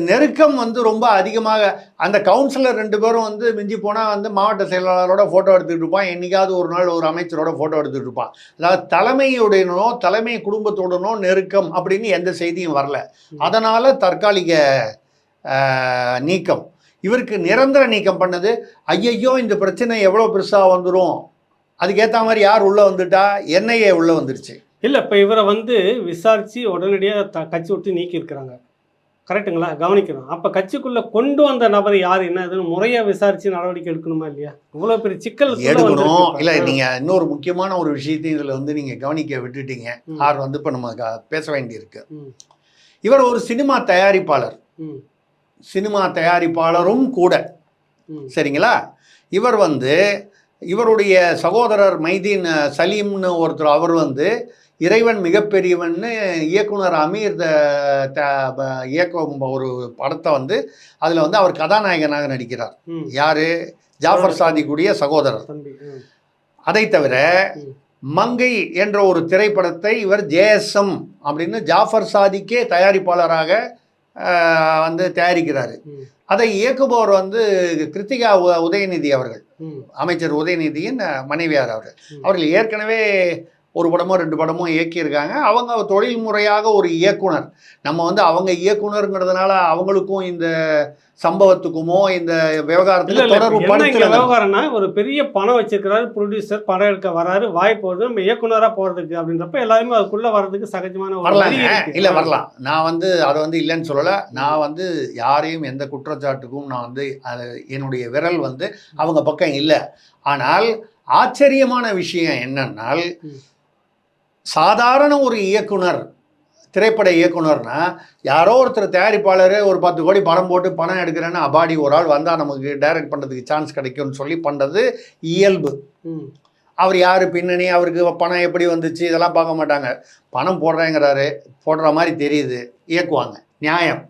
நெருக்கம் வந்து ரொம்ப அதிகமாக, அந்த கவுன்சிலர் 2 பேரும் வந்து மிஞ்சி போனால் வந்து மாவட்ட செயலாளரோட ஃபோட்டோ எடுத்துகிட்டு இருப்பான், என்றைக்காவது ஒரு நாள் ஒரு அமைச்சரோட ஃபோட்டோ எடுத்துகிட்டு இருப்பான். அதாவது தலைமையுடனோ தலைமை குடும்பத்துடனோ நெருக்கம் அப்படின்னு எந்த செய்தியும் வரல. அதனால் தற்காலிக நீக்கம். இவருக்கு நிரந்தர நீக்கம் பண்ணது, ஐயையோ இந்த பிரச்சனை எவ்வளோ பெருசாக வந்துடும், அதுக்கேற்ற மாதிரி யார் உள்ளே வந்துட்டா, என்ஐஏ உள்ளே வந்துருச்சு. இல்லை, இப்போ இவரை வந்து விசாரித்து உடனடியாக கட்சி விட்டு நீக்கியிருக்கிறாங்க, கரெக்டுங்களா? கவனிக்கணும். அப்போ கட்சிக்குள்ளே கொண்டு வந்த நபர் யார், என்ன இதுன்னு முறையாக விசாரித்து நடவடிக்கை எடுக்கணுமா இல்லையா? இவ்வளோ பெரிய சிக்கல் எடுக்கணும். இல்லை, நீங்கள் இன்னொரு முக்கியமான ஒரு விஷயத்தையும் இதில் வந்து நீங்கள் கவனிக்க விட்டுட்டீங்க. ஆர் வந்து இப்போ நம்ம பேச வேண்டியிருக்கு. இவர் ஒரு சினிமா தயாரிப்பாளர், சினிமா தயாரிப்பாளரும் கூட, சரிங்களா? இவர் வந்து இவருடைய சகோதரர் மைதீன் சலீம்னு ஒருத்தர், அவர் வந்து இறைவன் மிகப்பெரியவன்னு இயக்குனர் அமீர் இயக்கும் ஒரு படத்தை வந்து அதில் வந்து அவர் கதாநாயகனாக நடிக்கிறார். யாரு? ஜாஃபர் சாதிக்குடைய சகோதரர். அதை தவிர மங்கை என்ற ஒரு திரைப்படத்தை இவர் ஜேஎஸ்எம் அப்படின்னு ஜாஃபர் சாதிக்கே தயாரிப்பாளராக வந்து தயாரிக்கிறாரு. அதை இயக்குபவர் வந்து கிருத்திகா உதயநிதி அவர்கள், அமைச்சர் உதயநிதியின் மனைவியார் அவர்கள் ஏற்கனவே ஒரு படமோ 2 படமோ இயக்கியிருக்காங்க. அவங்க தொழில் முறையாக ஒரு இயக்குனர். நம்ம வந்து அவங்க இயக்குனருங்கிறதுனால அவங்களுக்கும் இந்த சம்பவத்துக்குமோ இந்த விவகாரத்தில் தொடர்பு படுத்தல. விவகாரம்னா ஒரு பெரிய பணம் வச்சிருக்கிறாரு, ப்ரொடியூசர் படம் எடுக்க வராரு, வாய்ப்பு வருது, நம்ம இயக்குனராக போகிறதுக்கு அப்படின்றப்ப எல்லாருமே அதுக்குள்ளே வர்றதுக்கு சகஜமான வரலாங்க. இல்லை, வரலாம். நான் வந்து அதை வந்து இல்லைன்னு சொல்லலை. நான் வந்து யாரையும் எந்த குற்றச்சாட்டுக்கும் நான் வந்து என்னுடைய விரல் வந்து அவங்க பக்கம் இல்லை. ஆனால் ஆச்சரியமான விஷயம் என்னன்னால், சாதாரண ஒரு இயக்குனர், திரைப்பட இயக்குனர்னா யாரோ ஒருத்தர் தயாரிப்பாளர் ஒரு 10 கோடி படம் போட்டு பணம் எடுக்கிறேன்னு அபாடி ஒரு ஆள் வந்தால் நமக்கு டைரக்ட் பண்ணுறதுக்கு சான்ஸ் கிடைக்கும்னு சொல்லி பண்ணுறது இயல்பு. அவர் யார் பின்னணி, அவருக்கு பணம் எப்படி வந்துச்சு இதெல்லாம் பார்க்க மாட்டாங்க. பணம் போடுறேங்கிறாரு, போடுற மாதிரி தெரியுது, இயக்குவாங்க, நியாயம்.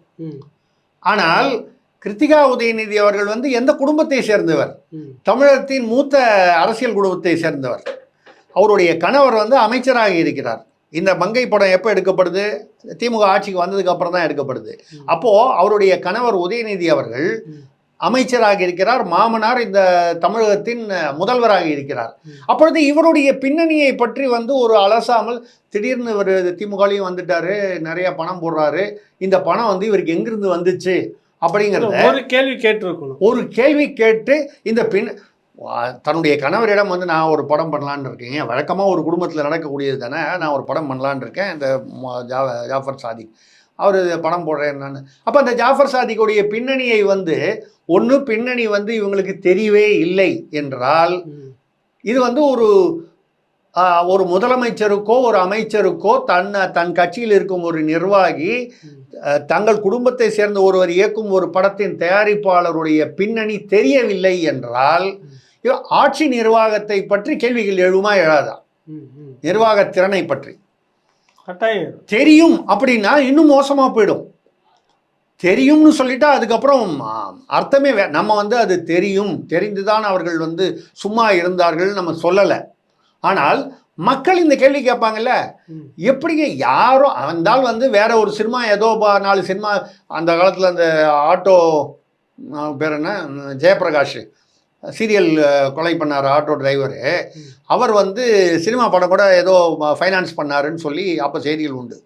ஆனால் கிருத்திகா உதயநிதி அவர்கள் வந்து எந்த குடும்பத்தை சேர்ந்தவர்? தமிழகத்தின் மூத்த அரசியல் குடும்பத்தை சேர்ந்தவர். அவருடைய கணவர் வந்து அமைச்சராக இருக்கிறார். இந்த மங்கை படம் எப்போ எடுக்கப்படுது? திமுக ஆட்சிக்கு வந்ததுக்கு அப்புறம் தான் எடுக்கப்படுது. அப்போது அவருடைய கணவர் உதயநிதி அவர்கள் அமைச்சராக இருக்கிறார், மாமனார் இந்த தமிழகத்தின் முதல்வராக இருக்கிறார். அப்பொழுது இவருடைய பின்னணியை பற்றி வந்து ஒரு அலசாமல் திடீர்னு இவர் திமுகலையும் வந்துட்டாரு, நிறைய பணம் போடுறாரு, இந்த பணம் வந்து இவருக்கு எங்கிருந்து வந்துச்சு அப்படிங்கிறத ஒரு கேள்வி கேட்டிருக்கணும். ஒரு கேள்வி கேட்டு இந்த தன்னுடைய கணவரிடம் வந்து நான் ஒரு படம் பண்ணலான்னு இருக்கேன், வழக்கமாக ஒரு குடும்பத்தில் நடக்கக்கூடியது தானே, நான் ஒரு படம் பண்ணலான்னு இருக்கேன், இந்த ஜாஃபர் சாதிக் அவர் படம் போடுறேன் நான். அப்போ அந்த ஜாஃபர் சாதிக்குடைய பின்னணியை வந்து ஒன்று பின்னணி வந்து இவங்களுக்கு தெரியவே இல்லை என்றால், இது வந்து ஒரு முதலமைச்சருக்கோ ஒரு அமைச்சருக்கோ தன் கட்சியில் இருக்கும் ஒரு நிர்வாகி தங்கள் குடும்பத்தை சேர்ந்த ஒருவர் இயக்கும் ஒரு படத்தின் தயாரிப்பாளருடைய பின்னணி தெரியவில்லை என்றால் ஆட்சி நிர்வாகத்தை பற்றி கேள்விகள் எழுமா எழாதா? நிர்வாக திறனை பற்றி தெரியும் அப்படின்னா இன்னும் மோசமாக போயிடும். தெரியும்னு சொல்லிட்டா அதுக்கப்புறம் அர்த்தமே நம்ம வந்து அது தெரிந்துதான் அவர்கள் வந்து சும்மா இருந்தார்கள் நம்ம சொல்லலை. ஆனால் மக்கள் இந்த கேள்வி கேட்பாங்கல்ல, எப்படிங்க யாரோ வந்தால் வந்து வேற ஒரு சினிமா ஏதோ 4 சினிமா அந்த காலத்தில் அந்த ஆட்டோ பேர் என்ன ஜெயபிரகாஷ் சீரியல் கொலை பண்ணார் ஆட்டோ டிரைவரு, அவர் வந்து சினிமா படம் கூட ஏதோ ஃபைனான்ஸ் பண்ணாருன்னு சொல்லி அப்போ செய்திகள் உண்டு.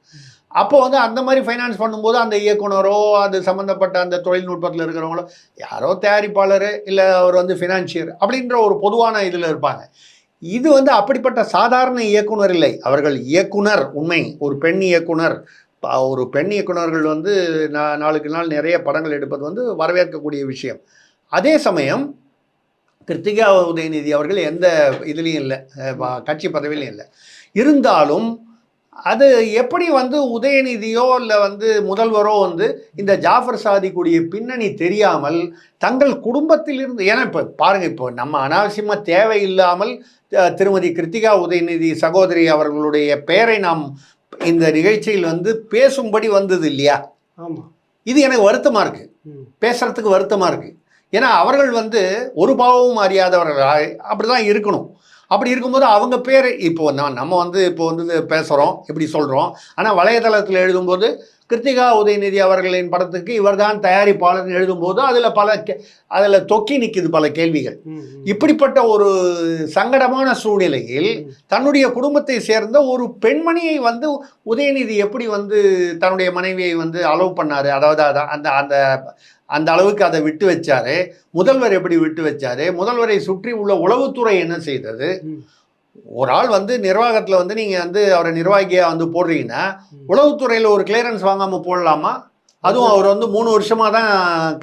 அப்போ வந்து அந்த மாதிரி ஃபைனான்ஸ் பண்ணும்போது அந்த இயக்குனரோ அது சம்மந்தப்பட்ட அந்த தொழில்நுட்பத்தில் இருக்கிறவங்களோ யாரோ தயாரிப்பாளர் இல்லை அவர் வந்து ஃபினான்ஷியர் அப்படின்ற ஒரு பொதுவான இதில் இருப்பாங்க. இது வந்து அப்படிப்பட்ட சாதாரண இயக்குனர் இல்லை, அவர்கள் இயக்குனர். உண்மை, ஒரு பெண் இயக்குனர். ஒரு பெண் இயக்குனர்கள் வந்து நாளுக்கு நாள் நிறைய படங்கள் எடுப்பது வந்து வரவேற்கக்கூடிய விஷயம். அதே சமயம் கிருத்திகா உதயநிதி அவர்கள் எந்த இதுலேயும் இல்லை, கட்சி பதவியிலையும் இல்லை. இருந்தாலும் அது எப்படி வந்து உதயநிதியோ இல்லை வந்து முதல்வரோ வந்து இந்த ஜாஃபர் சாதிக்குடைய பின்னணி தெரியாமல் தங்கள் குடும்பத்திலிருந்து, ஏன்னா இப்போ பாருங்கள், இப்போ நம்ம அனாவசியமாக தேவையில்லாமல் திருமதி கிருத்திகா உதயநிதி சகோதரி அவர்களுடைய பெயரை நாம் இந்த நிகழ்ச்சியில் வந்து பேசும்படி வந்தது இல்லையா? ஆமாம், இது எனக்கு வருத்தமாக இருக்குது, பேசுகிறதுக்கு வருத்தமாக இருக்குது. ஏன்னா அவர்கள் வந்து ஒரு பாவமும் அறியாதவர்கள், அப்படி தான் இருக்கணும். அப்படி இருக்கும்போது அவங்க பேர் இப்போ நம்ம வந்து இப்போ வந்து பேசுகிறோம், இப்படி சொல்கிறோம். ஆனால் வலைதளத்தில் எழுதும்போது கிருத்திகா உதயநிதி அவர்களின் படத்துக்கு இவர்தான் தயாரிப்பாளர்னு எழுதும்போது அதில் தொக்கி நிற்குது பல கேள்விகள். இப்படிப்பட்ட ஒரு சங்கடமான சூழ்நிலையில் தன்னுடைய குடும்பத்தை சேர்ந்த ஒரு பெண்மணியை வந்து உதயநிதி எப்படி வந்து தன்னுடைய மனைவியை வந்து அலோவ் பண்ணார்? அதாவது அந்த அளவுக்கு அதை விட்டு வச்சாரு. முதல்வர் எப்படி விட்டு வச்சாரு? முதல்வரை சுற்றி உள்ள உளவுத்துறை என்ன செய்தது? ஒரு ஆள் வந்து நிர்வாகத்தில் வந்து நீங்கள் வந்து அவரை நிர்வாகியாக வந்து போடுறீங்கன்னா உளவுத்துறையில் ஒரு கிளியரன்ஸ் வாங்காமல் போடலாமா? அதுவும் அவர் வந்து 3 வருஷமாக தான்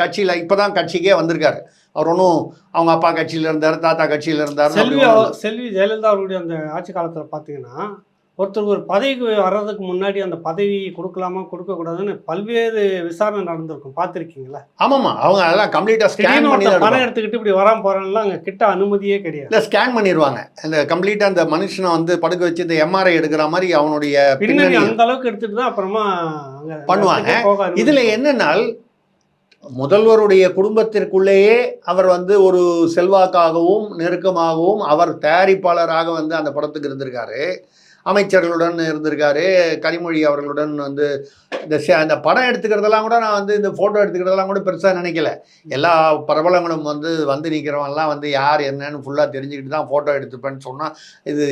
கட்சியில், இப்போ தான் கட்சிக்கே வந்திருக்காரு. அவர் ஒன்றும் அவங்க அப்பா கட்சியில் இருந்தார், தாத்தா கட்சியில் இருந்தார். செல்வி ஜெயலலிதா அவருடைய அந்த ஆட்சி காலத்தில் பார்த்தீங்கன்னா ஒருத்தர் ஒரு பதவிக்கு வர்றதுக்கு முன்னாடி அந்த பதவி கொடுக்கலாமா கொடுக்கக்கூடாதுன்னு பல்வேறு விசாரணை நடந்திருக்கும், பார்த்துருக்கீங்களா? ஆமாம்மா, அவங்க அதெல்லாம் கம்ப்ளீட்டாக ஸ்கேன் பண்ணி பணம் எடுத்துக்கிட்டு இப்படி வராம போகிறாங்கலாம் அங்கே கிட்ட அனுமதியே கிடையாது. இல்லை, ஸ்கேன் பண்ணிடுவாங்க. அந்த கம்ப்ளீட்டாக அந்த மனுஷனை வந்து படுக்க வச்சு இந்த எம்ஆர்ஐ எடுக்கிற மாதிரி அவனுடைய பின்னணி அந்த அளவுக்கு எடுத்துகிட்டு தான் அப்புறமா பண்ணுவாங்க. இதில் என்னன்னால் முதல்வருடைய குடும்பத்திற்குள்ளேயே அவர் வந்து ஒரு செல்வாக்காகவும் நெருக்கமாகவும் அவர் தயாரிப்பாளராக வந்து அந்த படத்துக்கு இருந்திருக்காரு, அமைச்சர்களுடன் இருந்திருக்காரு, கனிமொழி அவர்களுடன் வந்து இந்த படம் எடுத்துக்கிறதெல்லாம் கூட நான் வந்து இந்த ஃபோட்டோ எடுத்துக்கிறதெல்லாம் கூட பெருசாக நினைக்கல. எல்லா பிரபலங்களும் வந்து நிற்கிறவங்கலாம் வந்து யார் என்னன்னு ஃபுல்லாக தெரிஞ்சுக்கிட்டு தான் ஃபோட்டோ எடுத்துப்பேன்னு சொன்னால் இது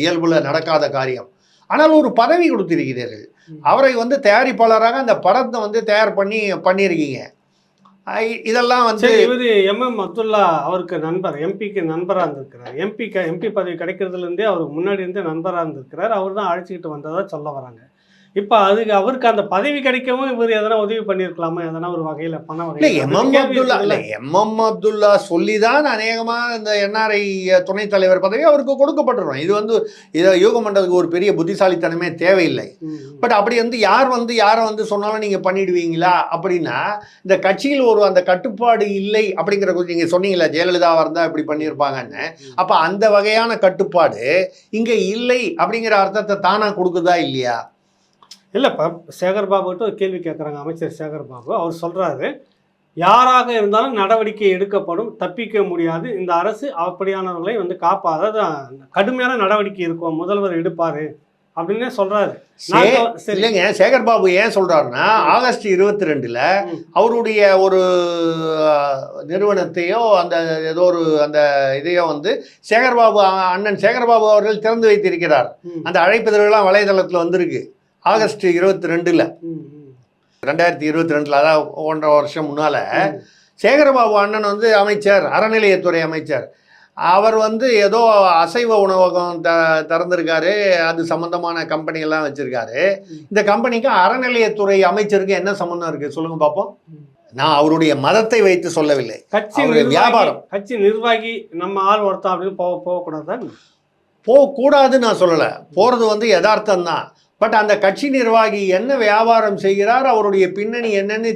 இயல்புல நடக்காத காரியம். ஆனால் ஒரு பதவி கொடுத்திருக்கிறீர்கள், அவரை வந்து தயாரிப்பாளராக அந்த படத்தை வந்து தயார் பண்ணியிருக்கீங்க. இதெல்லாம் வந்து இவர் எம்எம் அப்துல்லா அவருக்கு நண்பர், எம்பிக்கு நண்பராக இருந்திருக்கிறார். எம்பி பதவி கிடைக்கிறதுலேருந்தே அவருக்கு முன்னாடி இருந்தே நண்பராக இருந்திருக்கிறார். அவர் தான் அழைச்சிக்கிட்டு வந்ததாக சொல்ல வராங்க. இப்போ அதுக்கு அவருக்கு அந்த பதவி கிடைக்கவும் இவர் எதனா உதவி பண்ணியிருக்கலாமா, எதனா ஒரு வகையில் பண இல்லை வகையில்? எம்எம் அப்துல்லா இல்லை எம்எம் அப்துல்லா சொல்லி தான் அநேகமாக இந்த என்ஆர்ஐ துணைத் தலைவர் பதவி அவருக்கு கொடுக்கப்பட்டுரும். இது வந்து இதை யூகம் பண்ணுறதுக்கு ஒரு பெரிய புத்திசாலித்தனமே தேவையில்லை. பட் அப்படி வந்து யாரை வந்து சொன்னாலும் நீங்கள் பண்ணிடுவீங்களா அப்படின்னா, இந்த கட்சியில் ஒரு அந்த கட்டுப்பாடு இல்லை அப்படிங்கிற நீங்கள் சொன்னீங்களா ஜெயலலிதாவாக இருந்தால் இப்படி பண்ணியிருப்பாங்கன்னு. அப்போ அந்த வகையான கட்டுப்பாடு இங்கே இல்லை அப்படிங்கிற அர்த்தத்தை தானாக கொடுக்குதா இல்லையா? இல்லை, இப்போ சேகர் பாபுகிட்ட ஒரு கேள்வி கேட்குறாங்க அமைச்சர் சேகர் பாபு. அவர் சொல்கிறாரு, யாராக இருந்தாலும் நடவடிக்கை எடுக்கப்படும், தப்பிக்க முடியாது. இந்த அரசு அப்படியானவர்களை வந்து அதாவது கடுமையான நடவடிக்கை இருக்கும், முதல்வர் எடுப்பார் அப்படின்னே சொல்கிறாரு. இல்லைங்க, சேகர் பாபு ஏன் சொல்கிறாருன்னா, ஆகஸ்ட் 22 அவருடைய ஒரு நிறுவனத்தையோ அந்த ஏதோ ஒரு அந்த இதையோ வந்து சேகர்பாபு அண்ணன் சேகர்பாபு அவர்கள் திறந்து வைத்திருக்கிறார். அந்த அழைப்பிதழ்கள்லாம் வலைதளத்தில் வந்திருக்கு. ஆகஸ்ட் 22 2022, அதாவது 1.5 வருஷம் முன்னால் சேகரபாபு அண்ணன் வந்து அமைச்சர், அறநிலையத்துறை அமைச்சர். அவர் வந்து ஏதோ அசைவ உணவகம் திறந்திருக்காரு, அது சம்மந்தமான கம்பெனியெல்லாம் வச்சுருக்காரு. இந்த கம்பெனிக்கு அறநிலையத்துறை அமைச்சருக்கு என்ன சம்மந்தம் இருக்குது சொல்லுங்கள் பார்ப்போம். நான் அவருடைய மதத்தை வைத்து சொல்லவில்லை, கட்சி வியாபாரம். கட்சி நிர்வாகி நம்ம ஆள் ஒருத்தன் அப்படின்னு போகக்கூடாதான்? போகக்கூடாதுன்னு நான் சொல்லலை, போகிறது வந்து யதார்த்தம் தான். பட் அந்த கட்சி நிர்வாகி என்ன வியாபாரம் செய்கிறார், அவருடைய பின்னணி என்னன்னு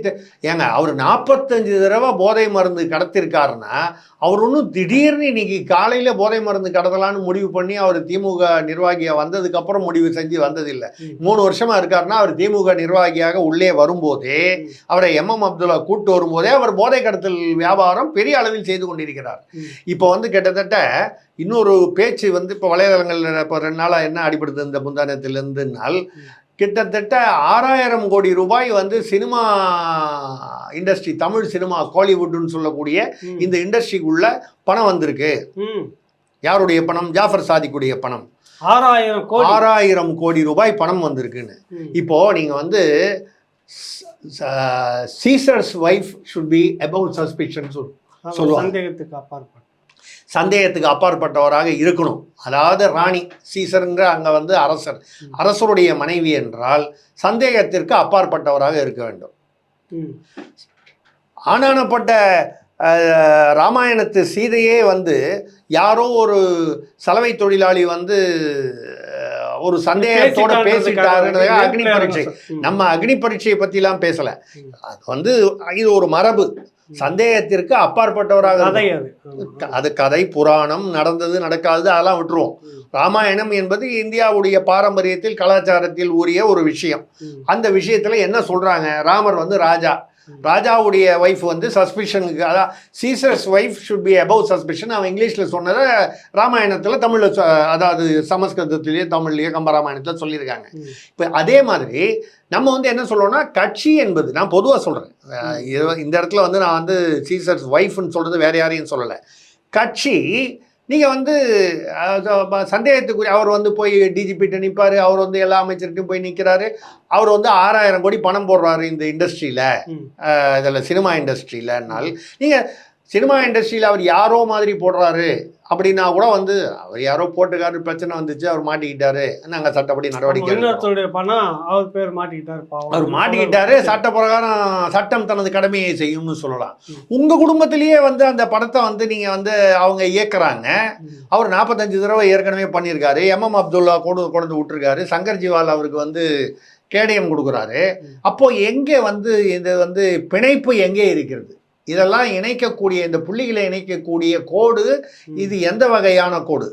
ஏங்க அவர் 45 தடவை போதை மருந்து கடத்திருக்காருன்னா, அவர் ஒன்றும் திடீர்னு இன்னைக்கு காலையில் போதை மருந்து கடத்தலான்னு முடிவு பண்ணி அவர் திமுக நிர்வாகியாக வந்ததுக்கப்புறம் முடிவு செஞ்சு வந்ததில்லை. 3 வருஷமாக இருக்காருன்னா, அவர் திமுக நிர்வாகியாக உள்ளே வரும்போதே, அவரை எம்எம் அப்துல்லா கூட்டு வரும்போதே அவர் போதை கடத்தல் வியாபாரம் பெரிய அளவில் செய்து கொண்டிருக்கிறார். இப்போ வந்து கிட்டத்தட்ட இன்னொரு பேச்சு வந்து இப்போ வலைதளங்களில் இப்போ 2 நாளாக என்ன அடிபடுது இந்த முந்தானத்திலிருந்துனால், கிட்டத்தட்ட 6000 கோடி ரூபாய் வந்து சினிமா இண்டஸ்ட்ரி, தமிழ் சினிமா, கோலிவுட்னு சொல்லக்கூடிய இந்த இண்டஸ்ட்ரிக்குள்ள பணம் வந்திருக்கு. யாருடைய பணம்? ஜாஃபர் சாதிக்குடைய பணம். 6000 கோடி ரூபாய் பணம் வந்திருக்குன்னு. இப்போ நீங்க வந்து scissors wife should be about suspicion சொல்லுவாங்க. சந்தேகத்துக்கு அப்பாற்பட்டவராக இருக்கணும். அதாவது ராணி சீசருங்கிற அங்கே வந்து அரசருடைய மனைவி என்றால் சந்தேகத்திற்கு அப்பாற்பட்டவராக இருக்க வேண்டும். ஆனானப்பட்ட ராமாயணத்து சீதையே வந்து யாரோ ஒரு சலவை தொழிலாளி வந்து ஒரு சந்தேகத்தோட பேசிட்டாருன்றத அக்னி பரீட்சை, நம்ம அக்னி பரீட்சையை பற்றிலாம் பேசலை. அது வந்து இது ஒரு மரபு, சந்தேகத்திற்கு அப்பாற்பட்டவராக. அது கதை, புராணம், நடந்தது நடக்காதது அதெல்லாம் விட்டுருவோம். ராமாயணம் என்பது இந்தியாவுடைய பாரம்பரியத்தில் கலாச்சாரத்தில் உரிய ஒரு விஷயம். அந்த விஷயத்துல என்ன சொல்றாங்க, ராமர் வந்து ராஜாவுடைய ஒய்ஃப் வந்து சஸ்பிஷனுக்கு, அதாவது scissors wife should be above suspicion. அவன் இங்கிலீஷில் சொன்னதை ராமாயணத்தில் தமிழில், அதாவது சமஸ்கிருதத்திலேயே தமிழ்லேயே கம்பராமாயணத்தில் சொல்லியிருக்காங்க. இப்போ அதே மாதிரி நம்ம வந்து என்ன சொல்கிறோம்னா, கட்சி என்பது, நான் பொதுவாக சொல்கிறேன், இந்த இடத்துல வந்து நான் வந்து சீசர்ஸ் ஒய்ஃப்னு சொல்கிறது வேறு யாரையும் சொல்லலை. கட்சி நீங்கள் வந்து சந்தேகத்துக்குரிய, அவர் வந்து போய் டிஜிபிட்ட நிற்பார், அவர் வந்து எல்லா அமைச்சர்கிட்டையும் போய் நிற்கிறாரு, அவர் வந்து 6000 கோடி பணம் போடுறாரு இந்த இண்டஸ்ட்ரியில், இதில் சினிமா இண்டஸ்ட்ரியிலனால், நீங்கள் சினிமா இண்டஸ்ட்ரியில் அவர் யாரோ மாதிரி போடுறாரு அப்படின்னா கூட வந்து அவர் யாரோ போட்டுக்காரு, பிரச்சனை வந்துச்சு, அவர் மாட்டிக்கிட்டாரு, நாங்கள் சட்டப்படி நடவடிக்கை பணம் அவர் பேர் மாட்டிக்கிட்டாரு, அவர் மாட்டிக்கிட்டாரு, சட்ட பிரகாரம் சட்டம் தனது கடமையை செய்யும்னு சொல்லலாம். உங்கள் குடும்பத்திலேயே வந்து அந்த படத்தை வந்து நீங்கள் வந்து அவங்க இயக்குறாங்க, அவர் 45 தடவை ஏற்கனவே பண்ணியிருக்காரு, எம்எம் அப்துல்லா கொண்டு விட்டுருக்காரு, சங்கர் ஜிவால் அவருக்கு வந்து கேடயம் கொடுக்குறாரு. அப்போது எங்கே வந்து இது வந்து பிணைப்பு எங்கே இருக்கிறது? இதெல்லாம் இணைக்கக்கூடிய, இந்த புள்ளிகளை இணைக்கக்கூடிய கோடு இது எந்த வகையான கோடு?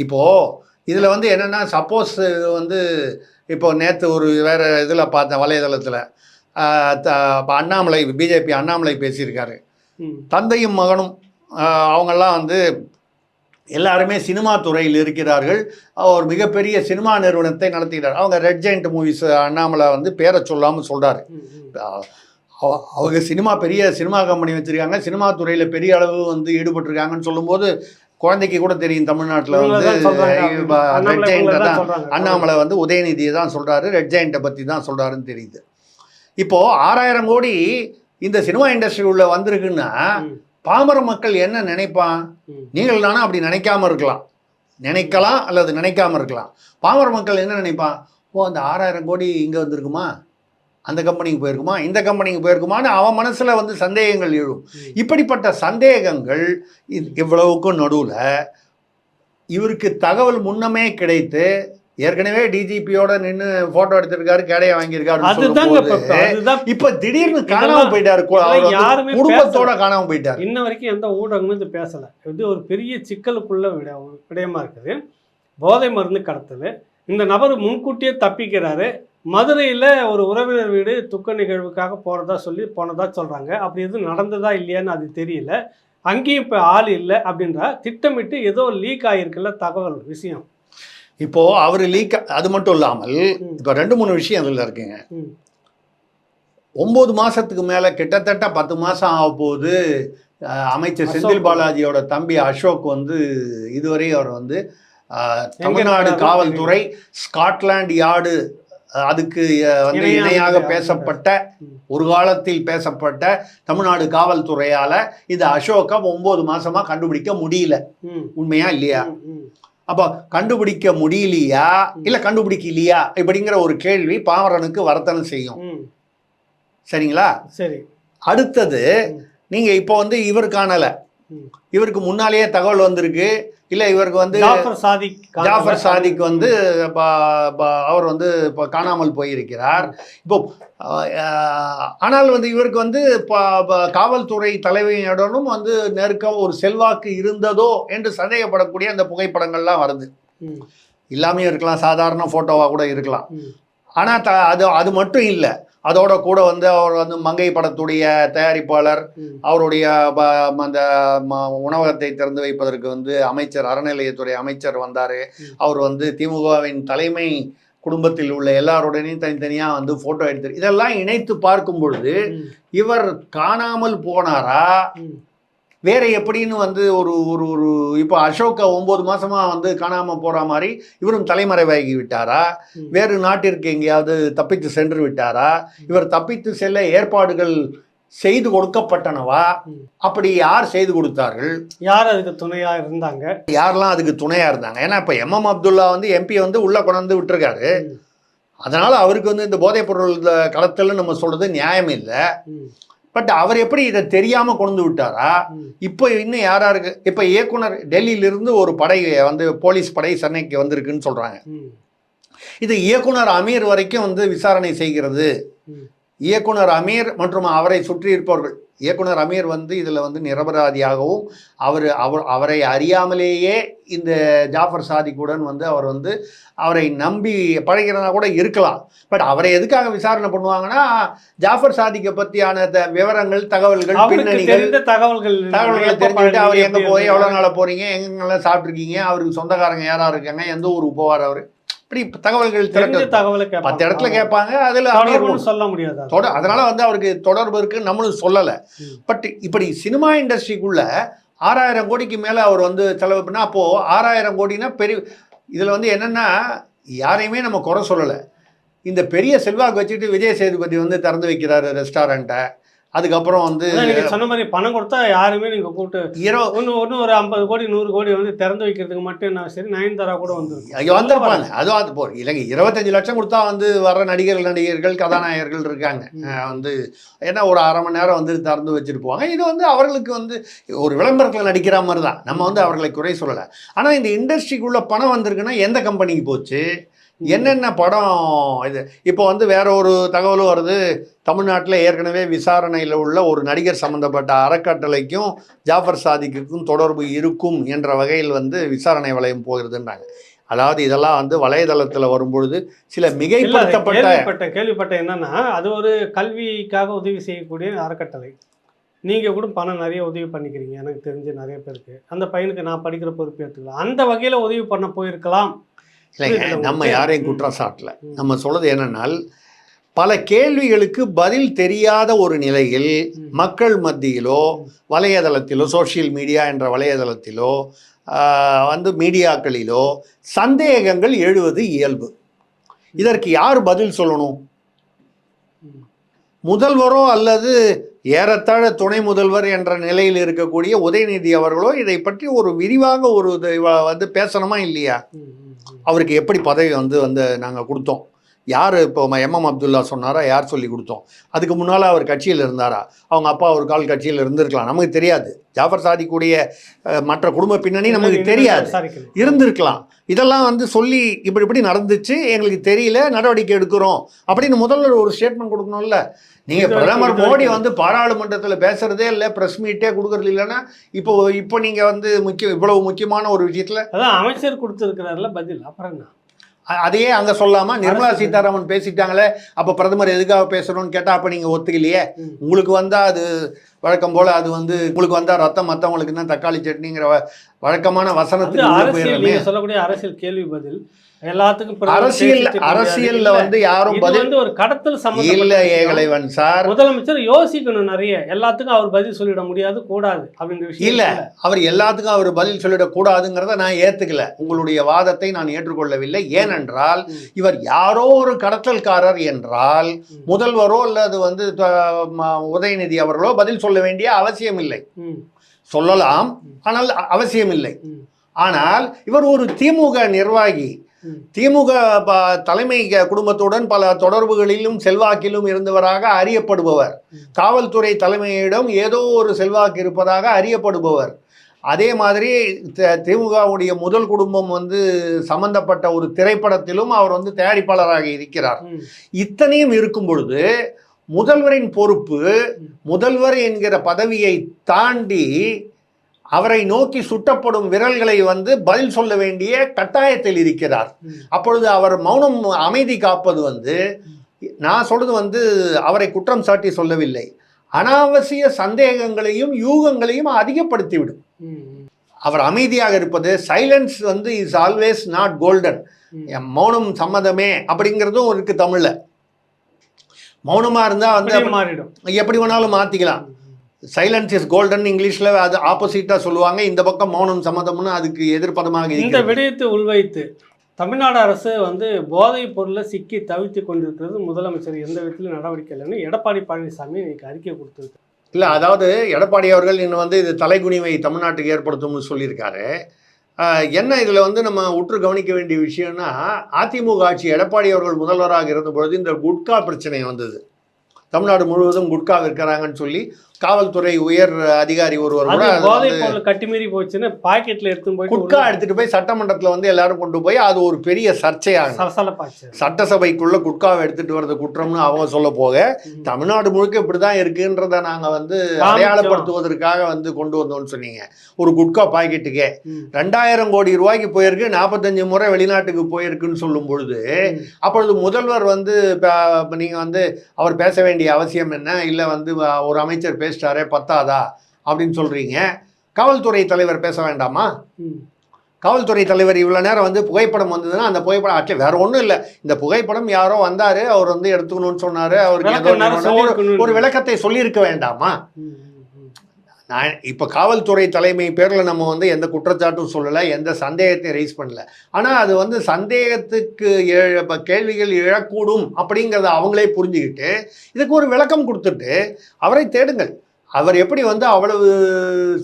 இப்போது இதில் வந்து என்னென்னா, சப்போஸ் வந்து இப்போ நேற்று ஒரு வேறு இதில் பார்த்தேன் வலைதளத்தில், அண்ணாமலை, பிஜேபி அண்ணாமலை பேசியிருக்காரு, தந்தையும் மகனும் அவங்கெல்லாம் வந்து எல்லாருமே சினிமா துறையில் இருக்கிறார்கள், ஒரு மிகப்பெரிய சினிமா நிறுவனத்தை நடத்துகிறார். அவங்க ரெட் ஜெயண்ட் மூவிஸ் அண்ணாமலை வந்து பேரை சொல்லாமல் சொல்கிறாரு. அவங்க பெரிய சினிமா கம்பெனி வச்சுருக்காங்க, சினிமா துறையில் பெரிய அளவு வந்து ஈடுபட்டிருக்காங்கன்னு சொல்லும்போது குழந்தைக்கு கூட தெரியும் தமிழ்நாட்டில் வந்து ரெட் ஜெயண்ட்டை தான் அண்ணாமலை வந்து உதயநிதியை தான் சொல்கிறாரு, ரெட் ஜெயண்ட்டை பற்றி தான் சொல்கிறாருன்னு தெரியுது. இப்போது 6000 கோடி இந்த சினிமா இண்டஸ்ட்ரி உள்ள வந்திருக்குன்னா பாமர மக்கள் என்ன நினைப்பான்? நீங்கள் தானே அப்படி நினைக்காம இருக்கலாம், நினைக்கலாம் அல்லது நினைக்காம இருக்கலாம். பாமர மக்கள் என்ன நினைப்பான்? ஓ அந்த 6000 கோடி இங்கே வந்திருக்குமா, அந்த கம்பெனிக்கு போயிருக்குமா, இந்த கம்பெனிக்கு போயிருக்குமான்னு அவன் மனசில் வந்து சந்தேகங்கள் எழும். இப்படிப்பட்ட சந்தேகங்கள் இவ்வளவுக்கும் நடுவில் இவருக்கு தகவல் முன்னமே கிடைத்து ஏற்கனவே டிஜிபியோட நின்று போட்டோ எடுத்திருக்காரு, கேடையை வாங்கியிருக்காரு. இப்ப திடீர்னு காணாம போயிட்டாரு, யாருமே குடும்பத்தோட காணாம போயிட்டாரு. இன்ன வரைக்கும் எந்த ஊடகமும் இது பேசல. இது ஒரு பெரிய சிக்கலுக்குள்ள விடயமா இருக்குது. போதை மருந்து கடத்தல். இந்த நபர் முன்கூட்டியே தப்பிக்கிறாரு. மதுரையில் ஒரு உறவினர் வீடு துக்க நிகழ்வுக்காக போனதா சொல்றாங்க. அப்படி எதுவும் நடந்ததா இல்லையான்னு அது தெரியல. அங்கேயும் இப்போ ஆள் இல்லை அப்படின்றா, திட்டமிட்டு ஏதோ லீக் ஆகிருக்குல்ல தகவல் விஷயம். இப்போ அவர் லீக், அது மட்டும் இல்லாமல் இப்போ 2-3 விஷயம் அதில் இருக்குங்க. 9 மாசத்துக்கு மேலே கிட்டத்தட்ட 10 மாதம் ஆக போகுது. அமைச்சர் செந்தில் பாலாஜியோட தம்பி அசோக் வந்து இதுவரை அவர் வந்து தமிழ்நாடு காவல்துறை ஸ்காட்லாந்து யார்டு அதுக்கு வந்து இணையாக பேசப்பட்ட ஒரு காலத்தில் பேசப்பட்ட தமிழ்நாடு காவல்துறையால் இந்த அசோக்கை 9 மாசமாக கண்டுபிடிக்க முடியல. உண்மையா இல்லையா? அப்போ கண்டுபிடிக்க முடியலையா இல்லை கண்டுபிடிக்கலையா இப்படிங்கிற ஒரு கேள்வி பாமரனுக்கு வரத்தனை செய்யும். சரிங்களா? சரி. அடுத்தது நீங்கள் இப்போ வந்து இவர் காணலை, இவருக்கு முன்னாலேயே தகவல் வந்திருக்கு. இல்லை இவருக்கு வந்து ஜாஃபர் சாதிக் வந்து அவர் வந்து இப்போ காணாமல் போயிருக்கிறார். இப்போ ஆனால் வந்து இவருக்கு வந்து காவல்துறை தலைவனுடனும் வந்து நெருக்கம் ஒரு செல்வாக்கு இருந்ததோ என்று சந்தேகப்படக்கூடிய அந்த புகைப்படங்கள்லாம் வருது. இல்லாமையும் இருக்கலாம், சாதாரண ஃபோட்டோவாக கூட இருக்கலாம். ஆனால் அது மட்டும் இல்லை, அதோட கூட வந்து அவர் வந்து மங்கை படத்துடைய தயாரிப்பாளர், அவருடைய அந்த உணவகத்தை திறந்து வைப்பதற்கு வந்து அமைச்சர், அறநிலையத்துறை அமைச்சர் வந்தார். அவர் வந்து திமுகவின் தலைமை குடும்பத்தில் உள்ள எல்லாருடனையும் தனித்தனியாக வந்து ஃபோட்டோ எடுத்து இதெல்லாம் இணைத்து பார்க்கும் பொழுது இவர் காணாமல் போனாரா வேற எப்படின்னு வந்து ஒரு ஒரு ஒரு இப்போ அசோக்கா 9 மாசமா வந்து காணாமல் போகிற மாதிரி இவரும் தலைமறைவாகி விட்டாரா? வேறு நாட்டிற்கு எங்கேயாவது தப்பித்து சென்று விட்டாரா? இவர் தப்பித்து செல்ல ஏற்பாடுகள் செய்து கொடுக்கப்பட்டனவா? அப்படி யார் செய்து கொடுத்தார்கள்? யார் அதுக்கு துணையாக இருந்தாங்க? யாரெல்லாம் அதுக்கு துணையாக இருந்தாங்க? ஏன்னா இப்போ MM அப்துல்லா வந்து MP வந்து உள்ளே கொண்டாந்து விட்டுருக்காரு. அதனால் அவருக்கு வந்து இந்த போதைப்பொருள் களத்தில் நம்ம சொல்கிறது நியாயம் இல்லை. பட் அவர் எப்படி இதை தெரியாமல் கொண்டு விட்டாரா? இப்போ இன்னும் யாராருக்கு இப்போ இயக்குனர் டெல்லியிலிருந்து ஒரு படை வந்து போலீஸ் படை சென்னைக்கு வந்திருக்குன்னு சொல்கிறாங்க. இது இயக்குனர் அமீர் வரைக்கும் வந்து விசாரணை செய்கிறது. இயக்குனர் அமீர் மற்றும் அவரை சுற்றி இருப்பவர்கள், இயக்குனர் அமீர் வந்து இதில் வந்து நிரபராதியாகவும் அவரை அறியாமலேயே இந்த ஜாஃபர் சாதிக்குடன் வந்து அவர் வந்து அவரை நம்பி பழகிறதா கூட இருக்கலாம். பட் அவரை எதுக்காக விசாரணை பண்ணுவாங்கன்னா ஜாஃபர் சாதிக்கை பற்றியான விவரங்கள், தகவல்கள், பின்னணிகள், தகவல்களை தெரிஞ்சுக்கிட்டு அவர் எங்கே போய் எவ்வளோ நாளாக போகிறீங்க, எங்கெங்கெல்லாம் சாப்பிட்ருக்கீங்க, அவருக்கு சொந்தக்காரங்க யாராக இருக்காங்க, எந்த ஊருக்கு போவார் அவர், இப்படி தகவல்கள் 10 இடத்துல கேட்பாங்க. அதில் சொல்ல முடியாது. அதனால வந்து அவருக்கு தொடர்பு இருக்கு நம்மளும் சொல்லலை. பட் இப்படி சினிமா இண்டஸ்ட்ரிக்குள்ள 6000 கோடிக்கு மேலே அவர் வந்து செலவு பண்ணால் அப்போது 6000 கோடினா பெரிய இதில் வந்து என்னென்னா யாரையுமே நம்ம குறை சொல்லலை. இந்த பெரிய செல்வாக்கு வச்சுட்டு விஜய் சேதுபதி வந்து திறந்து வைக்கிறாரு ரெஸ்டாரண்ட்டை. அதுக்கப்புறம் வந்து நீங்கள் சொன்ன மாதிரி பணம் கொடுத்தா யாருமே நீங்கள் கூப்பிட்டு ஒன்று ஒரு 50 கோடி 100 கோடி வந்து திறந்து வைக்கிறதுக்கு மட்டும் என்ன சரி நயன்தாரா கூட வந்துருப்பாங்க. அதுவும் அது போகிற இல்லைங்க. 25 லட்சம் கொடுத்தா வந்து வர நடிகர்கள் கதாநாயகர்கள் இருக்காங்க. வந்து ஏன்னா ஒரு அரை மணி நேரம் வந்து திறந்து வச்சுட்டு போவாங்க. இது வந்து அவர்களுக்கு வந்து ஒரு விளம்பரத்தில் நடிக்கிற மாதிரி தான். நம்ம வந்து அவர்களை குறை சொல்லலை. ஆனால் இந்த இண்டஸ்ட்ரிக்குள்ளே பணம் வந்திருக்குன்னா எந்த கம்பெனிக்கு போச்சு, என்னென்ன படம் இது? இப்போ வந்து வேற ஒரு தகவலும் வருது. தமிழ்நாட்டில் ஏற்கனவே விசாரணையில் உள்ள ஒரு நடிகர் சம்பந்தப்பட்ட அறக்கட்டளைக்கும் ஜாஃபர் சாதிக்குக்கும் தொடர்பு இருக்கும் என்ற வகையில் வந்து விசாரணை வளையம் போகிறதுன்றாங்க. அதாவது இதெல்லாம் வந்து வலைதளத்தில் வரும்பொழுது சில மிகைப்படுத்தப்பட்ட கேள்விப்பட்ட என்னன்னா அது ஒரு கல்விக்காக உதவி செய்யக்கூடிய அறக்கட்டளை. நீங்கள் கூட பணம் நிறைய உதவி பண்ணிக்கிறீங்க, எனக்கு தெரிஞ்ச நிறைய பேருக்கு. அந்த பையனுக்கு நான் படிக்கிற பொறுப்பு எடுத்துக்கலாம், அந்த வகையில் உதவி பண்ண போயிருக்கலாம். இல்லைங்க, நம்ம யாரையும் குற்றம் சாட்டல. நம்ம சொல்றது என்னன்னால் பல கேள்விகளுக்கு பதில் தெரியாத ஒரு நிலையில் மக்கள் மத்தியிலோ வலையதளத்திலோ சோஷியல் மீடியா என்ற வலையதளத்திலோ வந்து மீடியாக்களிலோ சந்தேகங்கள் எழுவது இயல்பு. இதற்கு யார் பதில் சொல்லணும்? முதல்வரோ அல்லது ஏறத்தாழ துணை முதல்வர் என்ற நிலையில் இருக்கக்கூடிய உதயநிதி அவர்களோ இதை பற்றி ஒரு விரிவாக ஒரு வந்து பேசணுமா இல்லையா? அவருக்கு எப்படி பதவி வந்து நாங்கள் கொடுத்தோம், யார் இப்போ எம்எம் அப்துல்லா சொன்னாரா, யார் சொல்லி கொடுத்தோம்? அதுக்கு முன்னால் அவர் கட்சியில் இருந்தாரா? அவங்க அப்பா ஒரு கால் கட்சியில் இருந்திருக்கலாம், நமக்கு தெரியாது. ஜாஃபர் சாதிக்குடைய மற்ற குடும்ப பின்னணி நமக்கு தெரியாது, இருந்திருக்கலாம். இதெல்லாம் வந்து சொல்லி இப்படி இப்படி நடந்துச்சு, எங்களுக்கு தெரியல, நடவடிக்கை எடுக்கிறோம் அப்படின்னு முதல்ல ஒரு ஸ்டேட்மெண்ட் கொடுக்கணும்ல. நீங்கள் பிரதமர் மோடி வந்து பாராளுமன்றத்தில் பேசுகிறதே இல்லை, ப்ரெஸ் மீட்டே கொடுக்குறது இல்லைன்னா இப்போ நீங்கள் வந்து இவ்வளவு முக்கியமான ஒரு விஷயத்தில் அதான் அமைச்சர் கொடுத்துருக்கிறாருல பதில், அப்புறம் என்ன? அதையே அங்கே சொல்லாமல் நிர்மலா சீதாராமன் பேசிட்டாங்களே, அப்போ பிரதமர் எதுக்காக பேசுகிறோன்னு கேட்டால் அப்போ நீங்கள் ஒத்துக்கலையே. உங்களுக்கு வந்தால் அது வழக்கம் போல், அது வந்து உங்களுக்கு வந்தால் ரத்தம், மற்றவங்களுக்கு தான் தக்காளி சட்னிங்கிற வழக்கமான வசனத்துக்கு சொல்லக்கூடிய அரசியல் கேள்வி பதில் எல்லாத்துக்கும் அரசியல்ல வந்து யாரும் பதில் ஒரு கடத்தல் இல்ல ஏகலைவன் சார். முதலமைச்சர் யோசிக்கணும் நிறைய, எல்லாத்துக்கும் அவர் பதில் சொல்லிட முடியாது, கூடாது அப்படின்ற விஷயம் இல்ல. அவர் எல்லாத்துக்கும் அவர் பதில் சொல்லிட கூடாதுங்கிறத நான் ஏத்துக்கல, உங்களுடைய வாதத்தை நான் ஏற்றுக்கொள்ளவில்லை. ஏனென்றால் இவர் யாரோ ஒரு கடத்தல்காரர் என்றால் முதல்வரோ அல்லது வந்து உதயநிதி அவர்களோ பதில் சொல்ல வேண்டிய அவசியம் இல்லை. சொல்லலாம், ஆனால் அவசியம் இல்லை. ஆனால் இவர் ஒரு திமுக நிர்வாகி, திமுக தலைமை குடும்பத்துடன் பல தொடர்புகளிலும் செல்வாக்கிலும் இருந்தவராக அறியப்படுபவர், காவல்துறை தலைமையிடம் ஏதோ ஒரு செல்வாக்கு இருப்பதாக அறியப்படுபவர். அதே மாதிரி திமுகவுடைய முதல் குடும்பம் வந்து சம்பந்தப்பட்ட ஒரு திரைப்படத்திலும் அவர் வந்து தயாரிப்பாளராக இருக்கிறார். இத்தனையும் இருக்கும் பொழுது முதல்வரின் பொறுப்பு, முதல்வர் என்கிற பதவியை தாண்டி அவரை நோக்கி சுட்டப்படும் விரல்களை வந்து பதில் சொல்ல வேண்டிய கட்டாயத்தில் இருக்கிறார். அப்பொழுது அவர் மௌனம் அமைதி காப்பது வந்து, நான் சொல்றது வந்து அவரை குற்றம் சாட்டி சொல்லவில்லை, அனாவசிய சந்தேகங்களையும் யூகங்களையும் அதிகப்படுத்திவிடும். அவர் அமைதியாக இருப்பது, சைலன்ஸ் வந்து இஸ் ஆல்வேஸ் நாட் கோல்டன், மௌனம் சம்மதமே அப்படிங்கிறதும் இருக்கு தமிழ்ல. மௌனமா இருந்தா வந்து எப்படி வேணாலும் மாத்திக்கலாம். சைலன்ஸ் இஸ் கோல்டன் இங்கிலீஷ்ல அது ஆப்போசிட்டா சொல்லுவாங்க. இந்த பக்கம் மௌனம் சம்மதம்னு அதுக்கு எதிர்ப்பதமாக. இந்த விடயத்தை உள்வைத்து தமிழ்நாடு அரசு வந்து போதைப் பொருளை சிக்கி தவித்து கொண்டிருக்கிறது, முதலமைச்சர் எந்த விதத்திலும் நடவடிக்கை இல்லைன்னு எடப்பாடி பழனிசாமி இன்னைக்கு அறிக்கை கொடுத்துருக்கு. இல்லை, அதாவது எடப்பாடி அவர்கள் இன்னும் வந்து இது தலைகுனிவை தமிழ்நாட்டுக்கு ஏற்படுத்தும்னு சொல்லியிருக்காரு. என்ன இதில் வந்து நம்ம உற்று கவனிக்க வேண்டிய விஷயம்னா, அதிமுக ஆட்சி எடப்பாடி அவர்கள் முதல்வராக இருந்தபொழுது இந்த குட்கா பிரச்சனை வந்தது. தமிழ்நாடு முழுவதும் குட்கா விற்கிறாங்கன்னு சொல்லி காவல்துறை உயர் அதிகாரி ஒருவர் கூட கட்டிமீறி போச்சுன்னு பாக்கெட்ல எடுத்து போய் குட்கா எடுத்துட்டு போய் சட்டமன்றத்தில் வந்து எல்லாரும் கொண்டு போய் அது ஒரு பெரிய சர்ச்சையாக, சட்டசபைக்குள்ள குட்காவை எடுத்துட்டு வர்றது குற்றம்னு அவங்க சொல்ல போக, தமிழ்நாடு முழுக்க இப்படிதான் இருக்குன்றத நாங்க வந்து அடையாளப்படுத்துவதற்காக வந்து கொண்டு வந்தோம்னு சொன்னீங்க. ஒரு குட்கா பாக்கெட்டுக்கே 2000 கோடி ரூபாய்க்கு போயிருக்கு, 45 முறை வெளிநாட்டுக்கு போயிருக்குன்னு சொல்லும் பொழுது, அப்பொழுது முதல்வர் வந்து நீங்க வந்து அவர் பேச வேண்டிய அவசியம் என்ன? இல்லை வந்து ஒரு அமைச்சர் பேசிட்டாரே பத்தாதா அப்படின்னு சொல்றீங்க. காவல்துறை தலைவர் பேச வேண்டாமா? காவல்துறை தலைவர் இவ்வளோ நேரம் வந்து புகைப்படம் வந்ததுன்னா அந்த புகைப்படம் ஆச்சு, வேற ஒன்றும் இல்லை, இந்த புகைப்படம் யாரோ வந்தாரு, அவர் வந்து எடுத்துக்கணும்னு சொன்னாரு, அவருக்கு ஒரு விளக்கத்தை சொல்லியிருக்க வேண்டாமா? நான் இப்போ காவல்துறை தலைமை பேரில் நம்ம வந்து எந்த குற்றச்சாட்டும் சொல்லலை, எந்த சந்தேகத்தையும் ரைஸ் பண்ணல. ஆனால் அது வந்து சந்தேகத்துக்கு கேள்விகள் எழக்கூடும் அப்படிங்கிறத அவங்களே புரிஞ்சுக்கிட்டு இதுக்கு ஒரு விளக்கம் கொடுத்துட்டு அவரை தேடுங்கள். அவர் எப்படி வந்து அவ்வளவு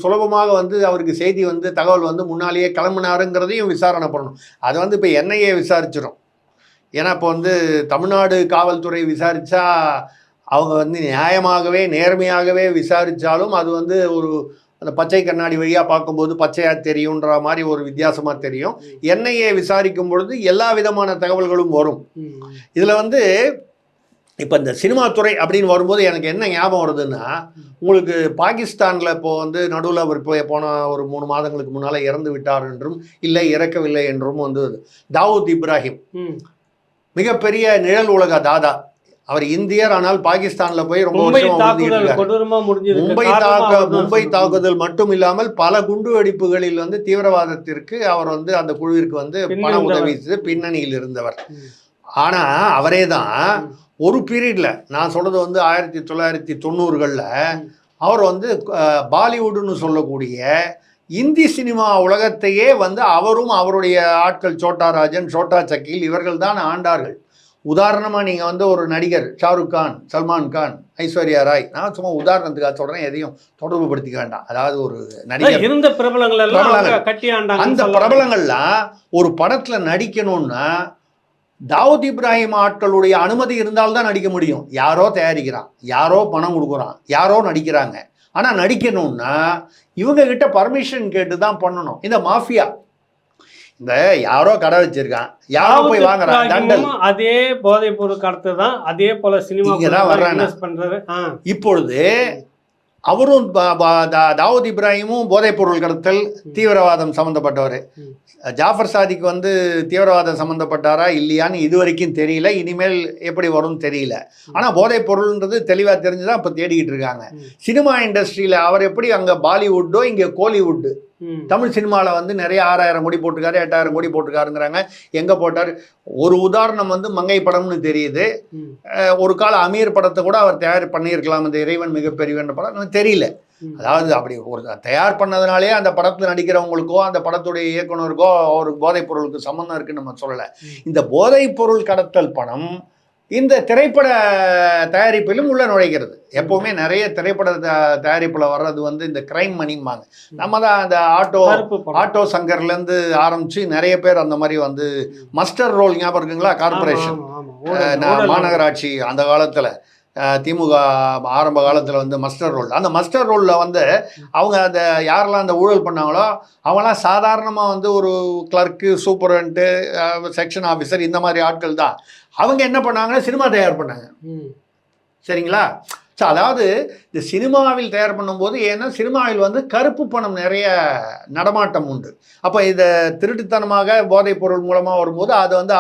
சுலபமாக வந்து அவருக்கு செய்தி வந்து தகவல் வந்து முன்னாலேயே கிளம்பினாருங்கிறதையும் விசாரணை பண்ணணும். அது வந்து இப்போ என்ஐஏ விசாரிச்சிடும். ஏன்னா இப்போ வந்து தமிழ்நாடு காவல்துறை விசாரித்தா அவங்க வந்து நியாயமாகவே நேர்மையாகவே விசாரித்தாலும் அது வந்து ஒரு அந்த பச்சை கண்ணாடி வழியாக பார்க்கும்போது பச்சையாக தெரியுன்ற மாதிரி ஒரு வித்தியாசமாக தெரியும். என்ஐஏ விசாரிக்கும் பொழுது எல்லா விதமான தகவல்களும் வரும். இதில் வந்து இப்போ இந்த சினிமா துறை அப்படின்னு வரும்போது எனக்கு என்ன ஞாபகம் வருதுன்னா, உங்களுக்கு பாகிஸ்தானில் இப்போ வந்து நடுவில் அவர் போன ஒரு 3 மாதங்களுக்கு முன்னால் இறந்து விட்டார் என்றும் இல்லை இறக்கவில்லை என்றும் வந்து தாவூத் இப்ராஹிம், மிகப்பெரிய நிழல் உலக தாதா, அவர் இந்தியர் ஆனால் பாகிஸ்தான்ல போய் ரொம்ப மும்பை தாக்குதல் மட்டும் இல்லாமல் பல குண்டு வெடிப்புகளில் வந்து தீவிரவாதத்திற்கு அவர் வந்து அந்த குழுவிற்கு வந்து பண உதவி பின்னணியில் இருந்தவர். ஆனா அவரே தான் ஒரு பீரியட்ல, நான் சொல்றது வந்து 1990களில் அவர் வந்து பாலிவுட்னு சொல்லக்கூடிய இந்தி சினிமா உலகத்தையே வந்து அவரும் அவருடைய ஆட்கள் சோட்டா ராஜன், சோட்டா சக்கீல் இவர்கள் தான் ஆண்டார்கள். உதாரணமாக நீங்கள் வந்து ஒரு நடிகர் ஷாருக் கான், சல்மான் கான், ஐஸ்வர்யா ராய், நான் சும்மா உதாரணத்துக்காக சொல்கிறேன், எதையும் தொடர்பு படுத்திக்க வேண்டாம். அதாவது ஒரு நடிகர் இருந்த பிரபலங்கள், அந்த பிரபலங்கள்லாம் ஒரு படத்தில் நடிக்கணும்னா தாவூத் இப்ராஹிம் ஆட்களுடைய அனுமதி இருந்தால்தான் நடிக்க முடியும். யாரோ தயாரிக்கிறான், யாரோ பணம் கொடுக்குறான், யாரோ நடிக்கிறாங்க. ஆனால் நடிக்கணும்னா இவங்க கிட்ட பர்மிஷன் கேட்டு தான் பண்ணணும். இந்த மாஃபியா, இந்த யாரோ கடை வச்சிருக்கான், யாரோ போய் வாங்குறான் தண்டல். அதே போதைப் பொருள் கடத்து தான், அதே போல சினிமா தான் வர்றாங்க பண்றாரு. இப்பொழுது அவரும் தாவூத் இப்ராஹிமும் போதைப் பொருள் கடத்தல் தீவிரவாதம் சம்மந்தப்பட்டவர். ஜாஃபர் சாதிக் வந்து தீவிரவாதம் சம்மந்தப்பட்டாரா இல்லையான்னு இது வரைக்கும் தெரியல. இனிமேல் எப்படி வரும்னு தெரியல. ஆனால் போதைப் பொருள்ன்றது தெளிவாக தெரிஞ்சுதான் இப்போ தேடிக்கிட்டு இருக்காங்க. சினிமா இண்டஸ்ட்ரியில் அவர் எப்படி அங்கே பாலிவுட்டோ இங்கே கோலிவுட்டு, தமிழ் சினிமாவில் வந்து நிறைய 6000 கோடி போட்டிருக்காரு, 8000 கோடி போட்டிருக்காருங்கிறாங்க. எங்கே போட்டார்? ஒரு உதாரணம் வந்து மங்கை படம்னு தெரியுது. ஒரு கால அமீர் படத்தை கூட அவர் தயார் பண்ணியிருக்கலாம். இந்த இறைவன் மிகப்பெரியவன் படம் தெரியல. அதாவது அப்படி ஒரு தயார் பண்ணதுனாலே அந்த படத்தில் நடிக்கிறவங்களுக்கோ அந்த படத்துடைய இயக்குனருக்கோ அவருக்கு போதைப் பொருளுக்கு சம்மந்தம் இருக்குன்னு நம்ம சொல்லலை. இந்த போதைப் பொருள் கடத்தல் பணம் இந்த திரைப்பட தயாரிப்பிலும் உள்ள நுழைகிறது. எப்போவுமே நிறைய திரைப்பட தயாரிப்பில் வர்றது வந்து இந்த கிரைம் மணிம்பாங்க. நம்ம தான் அந்த ஆட்டோ சங்கர்லேருந்து ஆரம்பித்து நிறைய பேர் அந்த மாதிரி வந்து மஸ்டர் ரோல் ஞாபகம் இருக்குங்களா? கார்பரேஷன், மாநகராட்சி அந்த காலத்தில் திமுக ஆரம்ப காலத்தில் வந்து மஸ்டர் ரோல், அந்த மஸ்டர் ரோலில் வந்து அவங்க அந்த யாரெல்லாம் அந்த ஊழல் பண்ணாங்களோ அவங்களாம் சாதாரணமாக வந்து ஒரு கிளர்க்கு, சூப்பரண்ட்டு, செக்ஷன் ஆஃபீஸர் இந்த மாதிரி ஆட்கள் தான். அவங்க என்ன பண்ணாங்கன்னா சினிமா தயார் பண்ணாங்க. சரிங்களா? ஸோ அதாவது இந்த சினிமாவில் தயார் பண்ணும்போது, ஏன்னா சினிமாவில் வந்து கருப்பு பணம் நிறைய நடமாட்டம் உண்டு. அப்போ இதை திருட்டுத்தனமாக போதைப் பொருள் மூலமாக வரும்போது அது வந்து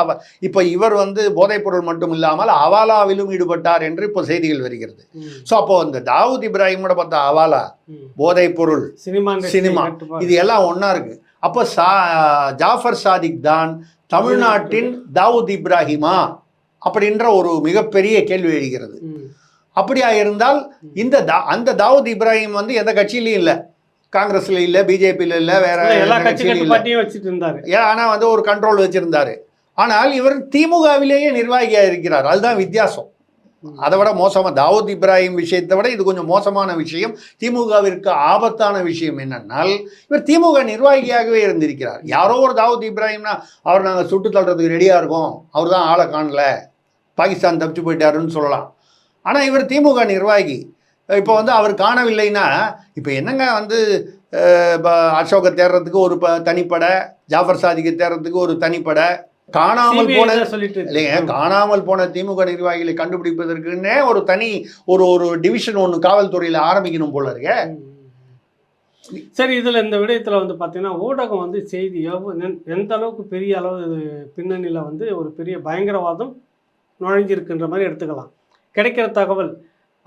இப்போ இவர் வந்து போதைப் பொருள் மட்டும் இல்லாமல் அவாலாவிலும் ஈடுபட்டார் என்று இப்போ செய்திகள் வருகிறது. ஸோ அப்போது இந்த தாவூத் இப்ராஹிமோட பார்த்தா அவாலா, போதைப் பொருள், சினிமா இது எல்லாம் ஒன்றா இருக்குது. அப்போ ஜாஃபர் சாதிக் தான் தமிழ்நாட்டின் தாவூத் இப்ராஹிமா அப்படின்ற ஒரு மிகப்பெரிய கேள்வி எழுகிறது. அப்படியா இருந்தால் அந்த தாவூத் இப்ராஹிம் வந்து எந்த கட்சியிலையும் இல்லை, காங்கிரஸ்ல இல்லை, பிஜேபியில் இல்லை, வேற கட்சியிலும் இல்லை. ஆனால் வந்து ஒரு கண்ட்ரோல் வச்சிருந்தாரு. ஆனால் இவர் திமுகவிலேயே நிர்வாகியாக இருக்கிறார். அதுதான் வித்தியாசம். அதை விட மோசமாக தாவூத் இப்ராஹிம் விஷயத்தை விட இது கொஞ்சம் மோசமான விஷயம். திமுகவிற்கு ஆபத்தான விஷயம் என்னன்னால் இவர் திமுக நிர்வாகியாகவே இருந்திருக்கிறார். யாரோ ஒரு தாவூத் இப்ராஹிம்னா அவர் நாங்கள் சுட்டு தள்ளுறதுக்கு ரெடியாக இருக்கோம், அவர் தான் ஆளை காணல, பாகிஸ்தான் தப்பிச்சு போயிட்டாருன்னு சொல்லலாம். ஆனால் இவர் திமுக நிர்வாகி. இப்போ வந்து அவர் காணவில்லைன்னா இப்போ என்னங்க வந்து அசோகை தேடுறதுக்கு ஒரு தனிப்படை, ஜாஃபர் சாதிக்கை தேடுறதுக்கு ஒரு தனிப்படை, காணாமல் போன இல்லைங்க, காணாமல் போன திமுக நிர்வாகிகளை கண்டுபிடிப்பதற்குன்னே ஒரு தனி ஒரு டிவிஷன் ஒன்று காவல்துறையில் ஆரம்பிக்கணும் போல இருக்க. சரி, இதில் இந்த விடயத்தில் வந்து பார்த்தீங்கன்னா ஊடகம் வந்து செய்தி எந்த அளவுக்கு பெரிய அளவு பின்னணியில் வந்து ஒரு பெரிய பயங்கரவாதம் நுழைஞ்சிருக்குன்ற மாதிரி எடுத்துக்கலாம். கிடைக்கிற தகவல்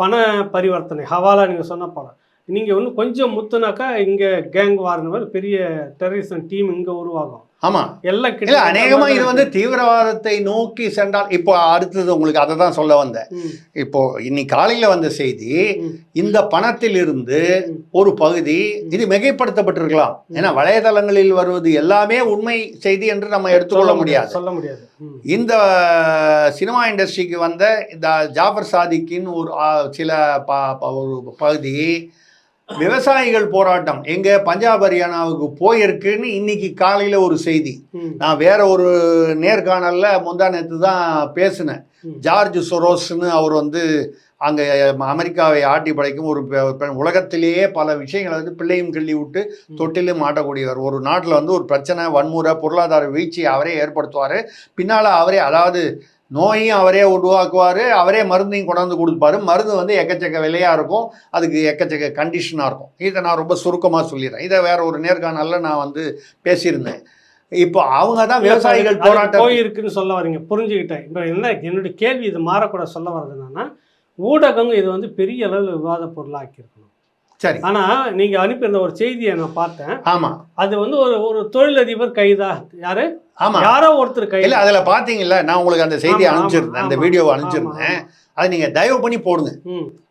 பண பரிவர்த்தனை, ஹவாலா நீங்கள் சொன்ன படம், நீங்கள் ஒன்று கொஞ்சம் முத்துனாக்கா இங்கே கேங் வார்ன மாதிரி பெரிய டெரரிசம் டீம் இங்கே உருவாகும். ஆமாம், எல்லாம் கிட்ட அநேகமாக இது வந்து தீவிரவாதத்தை நோக்கி சென்றால். இப்போ அடுத்தது உங்களுக்கு அதை தான் சொல்ல வந்தேன். இப்போ இன்னைக்கு காலையில் வந்த செய்தி, இந்த பணத்தில் இருந்து ஒரு பகுதி இது மிகைப்படுத்தப்பட்டிருக்கலாம். ஏன்னா வலைதளங்களில் வருவது எல்லாமே உண்மை செய்தி என்று நம்ம எடுத்துக்கொள்ள முடியாது, சொல்ல முடியாது. இந்த சினிமா இண்டஸ்ட்ரிக்கு வந்த இந்த ஜாஃபர் சாதிக்கின் ஒரு சில ஒரு பகுதி விவசாயிகள் போராட்டம் எங்கே பஞ்சாப் ஹரியானாவுக்கு போயிருக்குன்னு இன்னைக்கு காலையில் ஒரு செய்தி. நான் வேற ஒரு நேர்காணலில் முந்தா நேற்று தான் பேசினேன். ஜார்ஜ் சொரோஸ்ன்னு அவர் வந்து அங்கே அமெரிக்காவை ஆட்டி படைக்கும் ஒரு உலகத்திலேயே பல விஷயங்களை வந்து பிள்ளையும் கிள்ளி விட்டு தொட்டிலும் மாட்டக்கூடியவர். ஒரு நாட்டில் வந்து ஒரு பிரச்சனை, வன்முறை, பொருளாதார வீழ்ச்சி அவரே ஏற்படுத்துவார். பின்னால் அவரே, அதாவது நோயும் அவரே உருவாக்குவார், அவரே மருந்தையும் கொண்டாந்து கொடுப்பாரு. மருந்து வந்து எக்கச்சக்க விலையாக இருக்கும், அதுக்கு எக்கச்சக்க கண்டிஷனாக இருக்கும். இதை நான் ரொம்ப சுருக்கமாக சொல்லிடுறேன். இதை வேற ஒரு நேர்காணலில் நான் வந்து பேசியிருந்தேன். இப்போ அவங்க தான் விவசாயிகள் போராட்டம் போயிருக்குன்னு சொல்ல வரீங்க, புரிஞ்சுக்கிட்டேன். இப்போ என்ன என்னுடைய கேள்வி, இது மாறக்கூட சொல்ல வர்றது என்னன்னா, ஊடகம் இது வந்து பெரிய அளவில் விவாத பொருளாக்கியிருக்கணும். சரி, ஆனால் நீங்கள் அனுப்பியிருந்த ஒரு செய்தியை நான் பார்த்தேன். ஆமாம், அது வந்து ஒரு தொழிலதிபர் கைதா, யாரு, ஆமாம், யாரோ ஒருத்தர் கைது. இல்லை, அதில் பார்த்தீங்களா, நான் உங்களுக்கு அந்த செய்தியை அனுப்பிச்சிருந்தேன், அந்த வீடியோவை அனுப்பிச்சிருந்தேன். அதை நீங்கள் தயவு பண்ணி போடுங்க.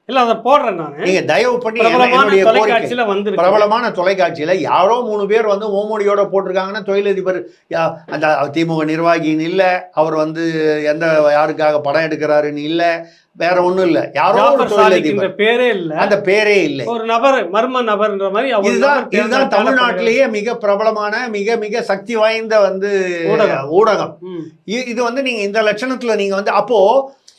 இல்ல அதை போடுறேன் நான். நீங்க தயவு பண்ணி பிரபலமான என்னுடைய கோரிக்கை, தொலைக்காட்சியில வந்திருக்கு. பிரபலமான தொலைக்காட்சியில யாரோ 3 பேர் வந்து ஓமோடியோட போட்டிருக்காங்கன்னா தொழிலதிபர் அந்த திமுக நிர்வாகின்னு இல்ல, அவர் வந்து எந்த யாருக்காக படம் எடுக்கிறாருன்னு இல்ல, வேற ஒண்ணும் இல்ல, யாரோ ஒரு ஜாஃபர் சாதிக்ன்ற தொழிலதிபர், பேரே இல்ல, அந்த பேரே இல்லை. ஒரு நபர் மர்ம நபர்ன்ற மாதிரி அவர் இதுதான் நபர் இதுதான் தேர்ந்தெடுக்கப்பட்ட தமிழ்நாட்டிலேயே மிக பிரபலமான மிக மிக சக்தி வாய்ந்த வந்து ஊடகம். ஊடகம். ம். இது வந்து நீங்க இந்த லட்சணத்துல நீங்க வந்து அப்போ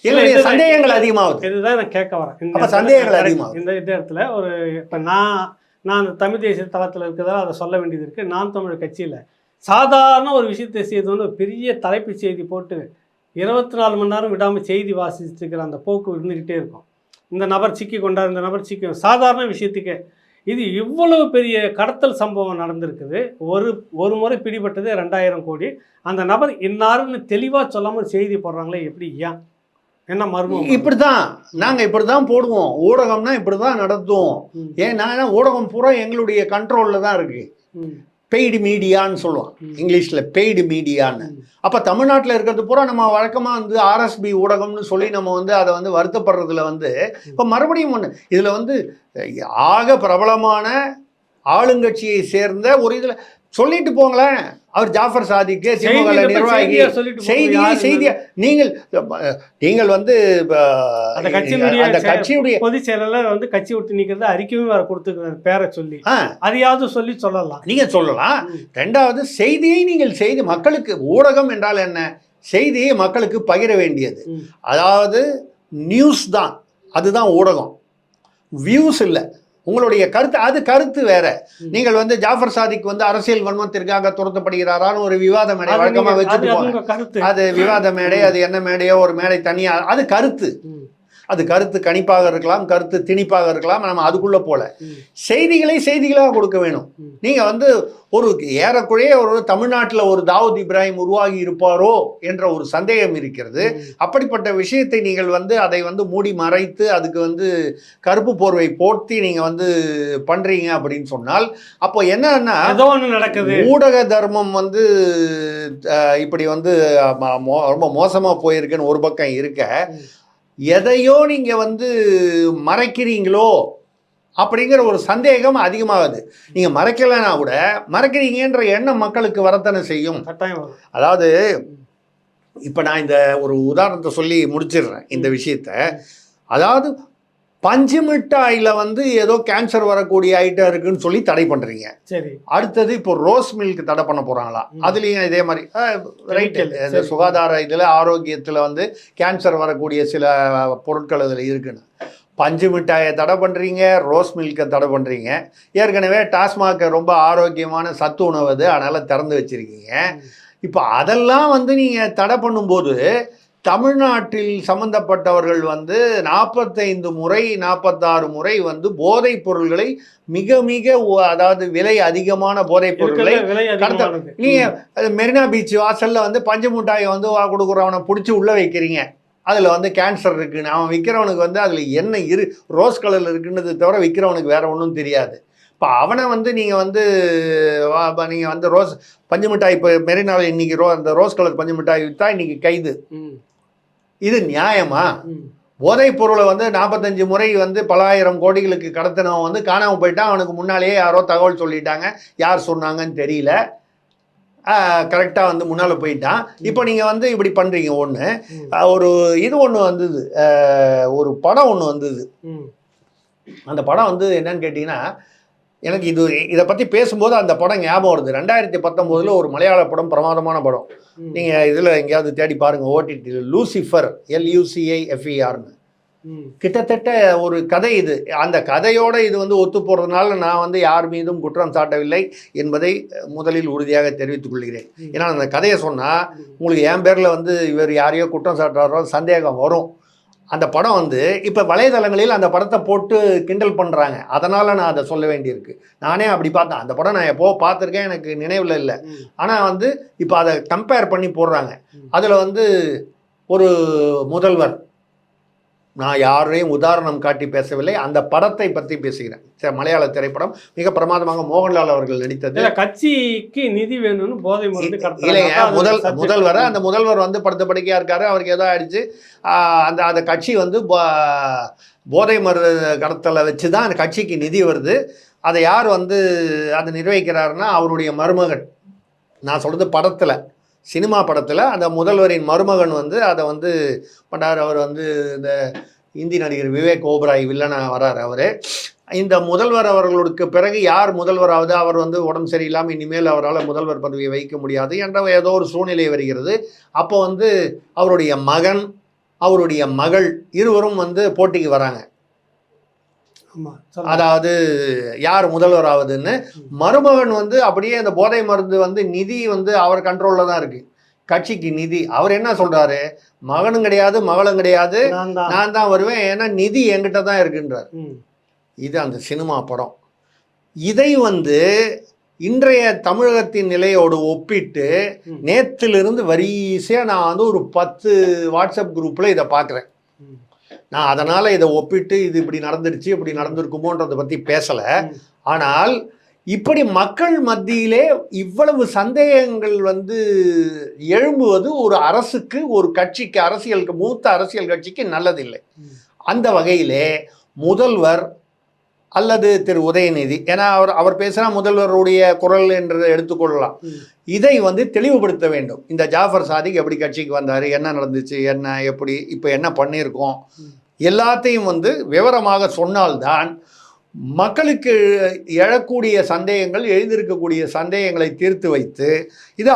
இல்ல, என்னுடைய இதுதான் சந்தேகங்கள் அதிகமாகுது. இதுதான் நான் கேட்க வரேன். இந்த அப்ப இடத்துல சந்தேகங்கள் correct. அதிகமாகுது. இந்த இடத்துல ஒரு இப்ப நான் அந்த தமிழ் தேசிய தளத்தில் இருக்கிறதால அதை சொல்ல வேண்டியது இருக்கு. நான் தமிழ் கட்சியில சாதாரண ஒரு விஷயத்தை செய்தோன்னு ஒரு பெரிய தலைப்பு செய்தி போட்டு 24 மணி நேரம் விடாமல் செய்தி வாசிச்சுட்டு இருக்கிற அந்த போக்கு இருந்துக்கிட்டே இருக்கும். இந்த நபர் சிக்கி கொண்டார், இந்த நபர் சிக்கி, சாதாரண விஷயத்துக்கு இது இவ்வளவு பெரிய கடத்தல் சம்பவம் நடந்திருக்குது. ஒரு முறை பிடிபட்டது 2000 கோடி. அந்த நபர் இன்னாருன்னு தெளிவாக சொல்லாமல் செய்தி போடுறாங்களே, எப்படி? ஏன் என்ன மர்மம்? இப்படிதான் நாங்க இப்படிதான் போடுவோம். ஊடகம்னா இப்படிதான் நடத்துவோம். ஏன்னா ஊடகம் பூரா எங்களுடைய கண்ட்ரோல்ல தான் இருக்கு. பெய்டு மீடியான்னு சொல்லுவோம் இங்கிலீஷ்ல, பெய்டு மீடியான்னு. அப்ப தமிழ்நாட்டில் இருக்கிறது பூரா நம்ம வழக்கமா வந்து ஆர்எஸ்பி ஊடகம்னு சொல்லி நம்ம வந்து அதை வந்து வருத்தப்படுறதுல வந்து இப்ப மறுபடியும் ஒண்ணு, இதுல வந்து ஆக பிரபலமான ஆளுங்கட்சியை சேர்ந்த ஒரு இதுல சொல்லிட்டு போங்களேன், அவர் ஜாஃபர் சாதிக்கு திமுக நிர்வாகி செய்தியா நீங்கள் வந்து அந்த கட்சியுடைய பொதுச் செயலாளர் வந்து கட்சி விட்டு நீக்கிறது அறிக்கையும் வேற கொடுத்துருக்காரு பேரை சொல்லி, அதையாவது சொல்லலாம், நீங்க சொல்லலாம். ரெண்டாவது செய்தியை நீங்கள் செய்தி மக்களுக்கு, ஊடகம் என்றால் என்ன, செய்தியை மக்களுக்கு பகிர வேண்டியது. அதாவது நியூஸ் தான், அதுதான் ஊடகம், வியூஸ் இல்லை. உங்களுடைய கருத்து, அது கருத்து வேற. நீங்கள் வந்து ஜாஃபர் சாதிக் வந்து அரசியல் வன்மத்திற்காக துரத்தப்படுகிறாரான்னு ஒரு விவாத மேடை வழக்கமா வச்சுட்டு போங்க. அது விவாத மேடை, அது என்ன மேடையோ ஒரு மேடை தனியா, அது கருத்து. அது கருத்து கணிப்பாக இருக்கலாம், கருத்து திணிப்பாக இருக்கலாம், நம்ம அதுக்குள்ள போல. செய்திகளை செய்திகளாக கொடுக்க வேணும். நீங்க வந்து ஒரு ஏறக்குறைய ஒரு தமிழ்நாட்டில் ஒரு தாவூத் இப்ராஹிம் உருவாகி இருப்பாரோ என்ற ஒரு சந்தேகம் இருக்கிறது. அப்படிப்பட்ட விஷயத்தை நீங்கள் வந்து அதை வந்து மூடி மறைத்து அதுக்கு வந்து கருப்பு போர்வை போர்த்தி நீங்க வந்து பண்றீங்க அப்படின்னு சொன்னால், அப்போ என்னன்னா நடக்குது, ஊடக தர்மம் வந்து இப்படி வந்து ரொம்ப மோசமா போயிருக்குன்னு ஒரு பக்கம் இருக்க, எதையோ நீங்க வந்து மறைக்கிறீங்களோ அப்படிங்கிற ஒரு சந்தேகம் அதிகமாகுது. நீங்க மறைக்கலைன்னா கூட மறைக்கிறீங்கன்ற எண்ணம் மக்களுக்கு வரத்தானே செய்யும். அதாவது இப்ப நான் இந்த ஒரு உதாரணத்தை சொல்லி முடிச்சிடுறேன் இந்த விஷயத்த. அதாவது பஞ்சு மிட்டாயில வந்து ஏதோ கேன்சர் வரக்கூடிய ஐட்டம் இருக்குன்னு சொல்லி தடை பண்றீங்க. சரி, அடுத்தது இப்போ ரோஸ் மில்க் தடை பண்ண போறாங்களா, அதுலயும் இதே மாதிரி ரைட், இந்த சுகாதார இதுல ஆரோக்கியத்துல வந்து கேன்சர் வரக்கூடிய சில பொருட்கள் அதுல இருக்குன்னு பஞ்சு மிட்டாயை தடை பண்றீங்க, ரோஸ் மில்கை தடை பண்றீங்க. ஏற்கனவே டாஸ்மாக் ரொம்ப ஆரோக்கியமான சத்து உணவு அது, அதனால திறந்து வச்சிருக்கீங்க. இப்போ அதெல்லாம் வந்து நீங்க தடை பண்ணும்போது தமிழ்நாட்டில் சம்பந்தப்பட்டவர்கள் வந்து 45 முறை 46 முறை வந்து போதைப் பொருள்களை மிக மிக அதாவது விலை அதிகமான போதைப் பொருட்களை நீங்க மெரினா பீச் வாசல்ல வந்து பஞ்சு மிட்டாயை வந்து கொடுக்குறவனை பிடிச்சி உள்ள வைக்கிறீங்க. அதில் வந்து கேன்சர் இருக்குன்னு அவன் விற்கிறவனுக்கு வந்து அதில் என்ன ரோஸ் கலரில் இருக்குன்றது தவிர விற்கிறவனுக்கு வேற ஒன்றும் தெரியாது. இப்போ அவனை வந்து நீங்கள் வந்து ரோஸ் பஞ்சு மிட்டாய், இப்போ மெரினாவில் இன்னைக்கு அந்த ரோஸ் கலர் பஞ்சு மிட்டாய் விற்றா இன்னைக்கு கைது. இது நியாயமா? போதைப் பொருளை வந்து 45 முறை வந்து பல ஆயிரம் கோடிகளுக்கு கடத்தினவன் வந்து காணாமல் போயிட்டான். அவனுக்கு முன்னாலேயே யாரோ தகவல் சொல்லிட்டாங்க, யார் சொன்னாங்கன்னு தெரியல, கரெக்டாக வந்து முன்னால் போயிட்டான். இப்போ நீங்கள் வந்து இப்படி பண்ணுறீங்க. ஒன்று ஒரு இது ஒன்று வந்தது, ஒரு படம் ஒன்று வந்தது. அந்த படம் வந்து என்னன்னு கேட்டிங்கன்னா, எனக்கு இதை பற்றி பேசும்போது அந்த படம் ஞாபகம் வருது. 2019 ஒரு மலையாள படம், பிரமாதமான படம். நீங்கள் இதில் எங்கேயாவது தேடி பாருங்கள், ஓடிடியில், லூசிஃபர், LUCIFERன்னு. கிட்டத்தட்ட ஒரு கதை இது. அந்த கதையோட இது வந்து ஒத்து போகிறதுனால நான் வந்து யார் மீதும் குற்றம் சாட்டவில்லை என்பதை முதலில் உறுதியாக தெரிவித்துக் கொள்கிறேன். ஏன்னா அந்த கதையை சொன்னால் உங்களுக்கு என் பேரில் வந்து இவர் யாரையோ குற்றம் சாட்டுறாரோ சந்தேகம் வரும். அந்த படம் வந்து இப்போ வலைதளங்களில் அந்த படத்தை போட்டு கிண்டல் பண்ணுறாங்க, அதனால் நான் அதை சொல்ல வேண்டியிருக்கு. நானே அப்படி பார்த்தேன். அந்த படம் நான் எப்போ பார்த்துருக்கேன், எனக்கு நினைவில் இல்லை. ஆனால் வந்து இப்போ அதை கம்பேர் பண்ணி போடுறாங்க. அதில் வந்து ஒரு முதல்வர் நான் யாரையும் உதாரணம் காட்டி பேசவில்லை, அந்த படத்தை பற்றி பேசுகிறேன். மலையாள திரைப்படம், மிக பிரமாதமாக மோகன்லால் அவர்கள் நடித்தது. கட்சிக்கு நிதி வேணும்னு போதை மருந்து இல்லைங்க, முதல்வர் அந்த முதல்வர் வந்து படுத்த படுக்கையாக இருக்காரு, அவருக்கு ஏதோ ஆயிடுச்சு. அந்த கட்சி வந்து போதை மருந்து கடத்தலை வச்சு தான் அந்த கட்சிக்கு நிதி வருது. அதை யார் வந்து அதை நிர்வகிக்கிறாருன்னா அவருடைய மருமகன். நான் சொல்கிறது படத்தில், சினிமா படத்தில் அந்த முதல்வரின் மருமகன் வந்து அதை வந்து பண்ணார். அவர் வந்து இந்த இந்தி நடிகர் விவேக் ஓபராய் வில்லனாக வரார். அவர் இந்த முதல்வர் அவர்களுக்கு பிறகு யார் முதல்வராவது, அவர் வந்து உடம்பு சரியில்லாமல் இனிமேல் அவரால் முதல்வர் பதவியை வைக்க முடியாது என்ற ஏதோ ஒரு சூழ்நிலை வருகிறது. அப்போ வந்து அவருடைய மகன், அவருடைய மகள் இருவரும் வந்து போட்டிக்கு வராங்க. அதாவது யார் முதல்வர் ஆகுதுன்னு. மருமகன் வந்து அப்படியே அந்த போதை மருந்து வந்து நிதி வந்து அவர் கண்ட்ரோலில் தான் இருக்கு, கட்சிக்கு நிதி. அவர் என்ன சொல்றாரு, மகனும் கிடையாது மகளும் கிடையாது, நான் தான் வருவேன், ஏன்னா நிதி என்கிட்ட தான் இருக்குன்றார். இது அந்த சினிமா படம். இதை வந்து இன்றைய தமிழகத்தின் நிலையோடு ஒப்பிட்டு நேற்றிலிருந்து வரிசையாக நான் வந்து ஒரு 10 வாட்ஸ்அப் குரூப்பில் இதை பார்க்குறேன். நான் அதனால் இதை ஒப்பிட்டு இது இப்படி நடந்துருச்சு இப்படி நடந்திருக்குமோன்றதை பற்றி பேசலை. ஆனால் இப்படி மக்கள் மத்தியிலே இவ்வளவு சந்தேகங்கள் வந்து எழும்புவது ஒரு அரசுக்கு, ஒரு கட்சிக்கு, அரசியலுக்கு, மூத்த அரசியல் கட்சிக்கு நல்லதில்லை. அந்த வகையிலே முதல்வர் அல்லது திரு உதயநிதி, ஏன்னா அவர் பேசுனா முதல்வருடைய குரல் என்று எடுத்துக்கொள்ளலாம், இதை வந்து தெளிவுபடுத்த வேண்டும். இந்த ஜாஃபர் சாதிக் எப்படி கட்சிக்கு வந்தார், என்ன நடந்துச்சு, என்ன எப்படி இப்போ என்ன பண்ணியிருக்கோம், எல்லாத்தையும் வந்து விவரமாக சொன்னால்தான் மக்களுக்கு எழக்கூடிய சந்தேகங்கள், எழுந்திருக்கக்கூடிய சந்தேகங்களை தீர்த்து வைத்து இது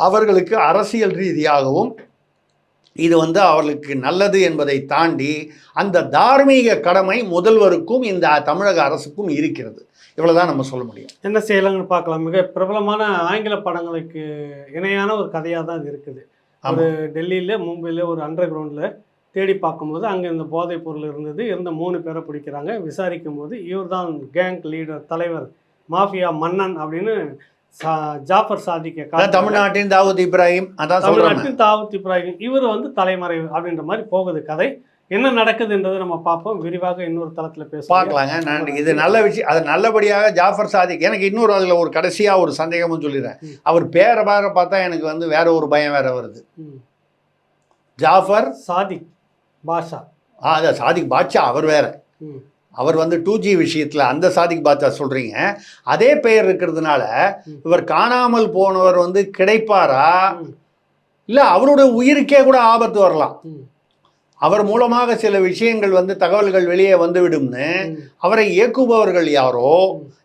அவர்களுக்கு அரசியல் ரீதியாகவும் இது வந்து அவர்களுக்கு நல்லது என்பதை தாண்டி அந்த தார்மீக கடமை முதல்வருக்கும் இந்த தமிழக அரசுக்கும் இருக்கிறது. இவ்வளவுதான் நம்ம சொல்ல முடியும். என்ன செய்யலாம்னு பார்க்கலாம். மிக பிரபலமான ஆங்கில படங்களுக்கு இணையான ஒரு கதையாக தான் இது இருக்குது. ஒரு டெல்லியில், மும்பையில் ஒரு அண்டர் கிரவுண்டில் தேடி பார்க்கும்போது அங்கே இந்த போதைப் பொருள் இருந்த 3 பேரை பிடிக்கிறாங்க. விசாரிக்கும் போது இவர் தான் கேங் லீடர், தலைவர், மாஃபியா மன்னன் அப்படின்னு ஜாஃபர் சாதிக், தமிழ்நாட்டின் தாவூத் இப்ராஹிம், தமிழ்நாட்டின் தாவூத் இப்ராஹிம், இவர் வந்து தலைமறைவு அப்படின்ற மாதிரி போகுது கதை. என்ன நடக்குதுன்றதை நம்ம பார்ப்போம், விரிவாக இன்னொரு தளத்தில் பார்க்கலாங்க. நன்றி. இது நல்ல விஷயம். அது நல்லபடியாக ஜாஃபர் சாதிக். எனக்கு இன்னொரு அதில் ஒரு கடைசியாக ஒரு சந்தேகமும் சொல்லிடுறேன். அவர் பேரை பார்த்தா எனக்கு வந்து வேற ஒரு பயம் வேற வருது. ஜாஃபர் சாதிக் பாஷா, அதான் சாதிக் பாட்ஷா அவர் வேற. அவர் வந்து 2G விஷயத்தில் அந்த சாதிக் பாட்ஷா சொல்கிறீங்க. அதே பெயர் இருக்கிறதுனால இவர் காணாமல் போனவர் வந்து கிடைப்பாரா, இல்லை அவருடைய உயிருக்கே கூட ஆபத்து வரலாம். அவர் மூலமாக சில விஷயங்கள் வந்து தகவல்கள் வெளியே வந்துவிடும்னு அவரை இயக்குபவர்கள் யாரோ,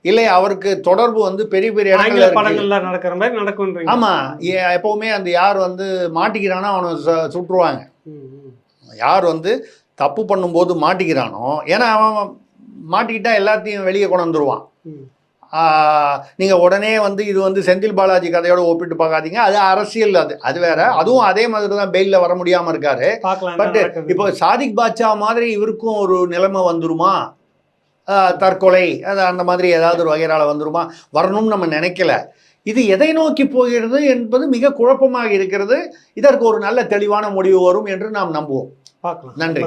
இல்லை அவருக்கு தொடர்பு வந்து பெரிய பெரிய படங்கள்ல நடக்கிற மாதிரி நடக்கும். ஆமா, எப்பவுமே அந்த யார் வந்து மாட்டிக்கிறானோ அவனை சுட்டுருவாங்க. யார் வந்து தப்பு பண்ணும்போது மாட்டிக்கிறானோ, ஏன்னா அவன் மாட்டிக்கிட்டா எல்லாத்தையும் வெளியே கொண்டு வந்துடுவான். நீங்கள் உடனே வந்து இது வந்து செந்தில் பாலாஜி கதையோட ஒப்பிட்டு பார்க்காதீங்க, அது அரசியல், அது வேற. அதுவும் அதே மாதிரி தான் பெயிலில் வர முடியாமல் இருக்காரு. பட் இப்போ சாதிக் பாட்ஷா மாதிரி இவருக்கும் ஒரு நிலைமை வந்துருமா, தற்கொலை அது அந்த மாதிரி ஏதாவது ஒரு வகையால் வந்துருமா, வரணும்னு நம்ம நினைக்கல. இது எதை நோக்கி போகிறது என்பது மிக குழப்பமாக இருக்கிறது. இதற்கு ஒரு நல்ல தெளிவான முடிவு வரும் என்று நாம் நம்புவோம். பார்க்கலாம். நன்றி.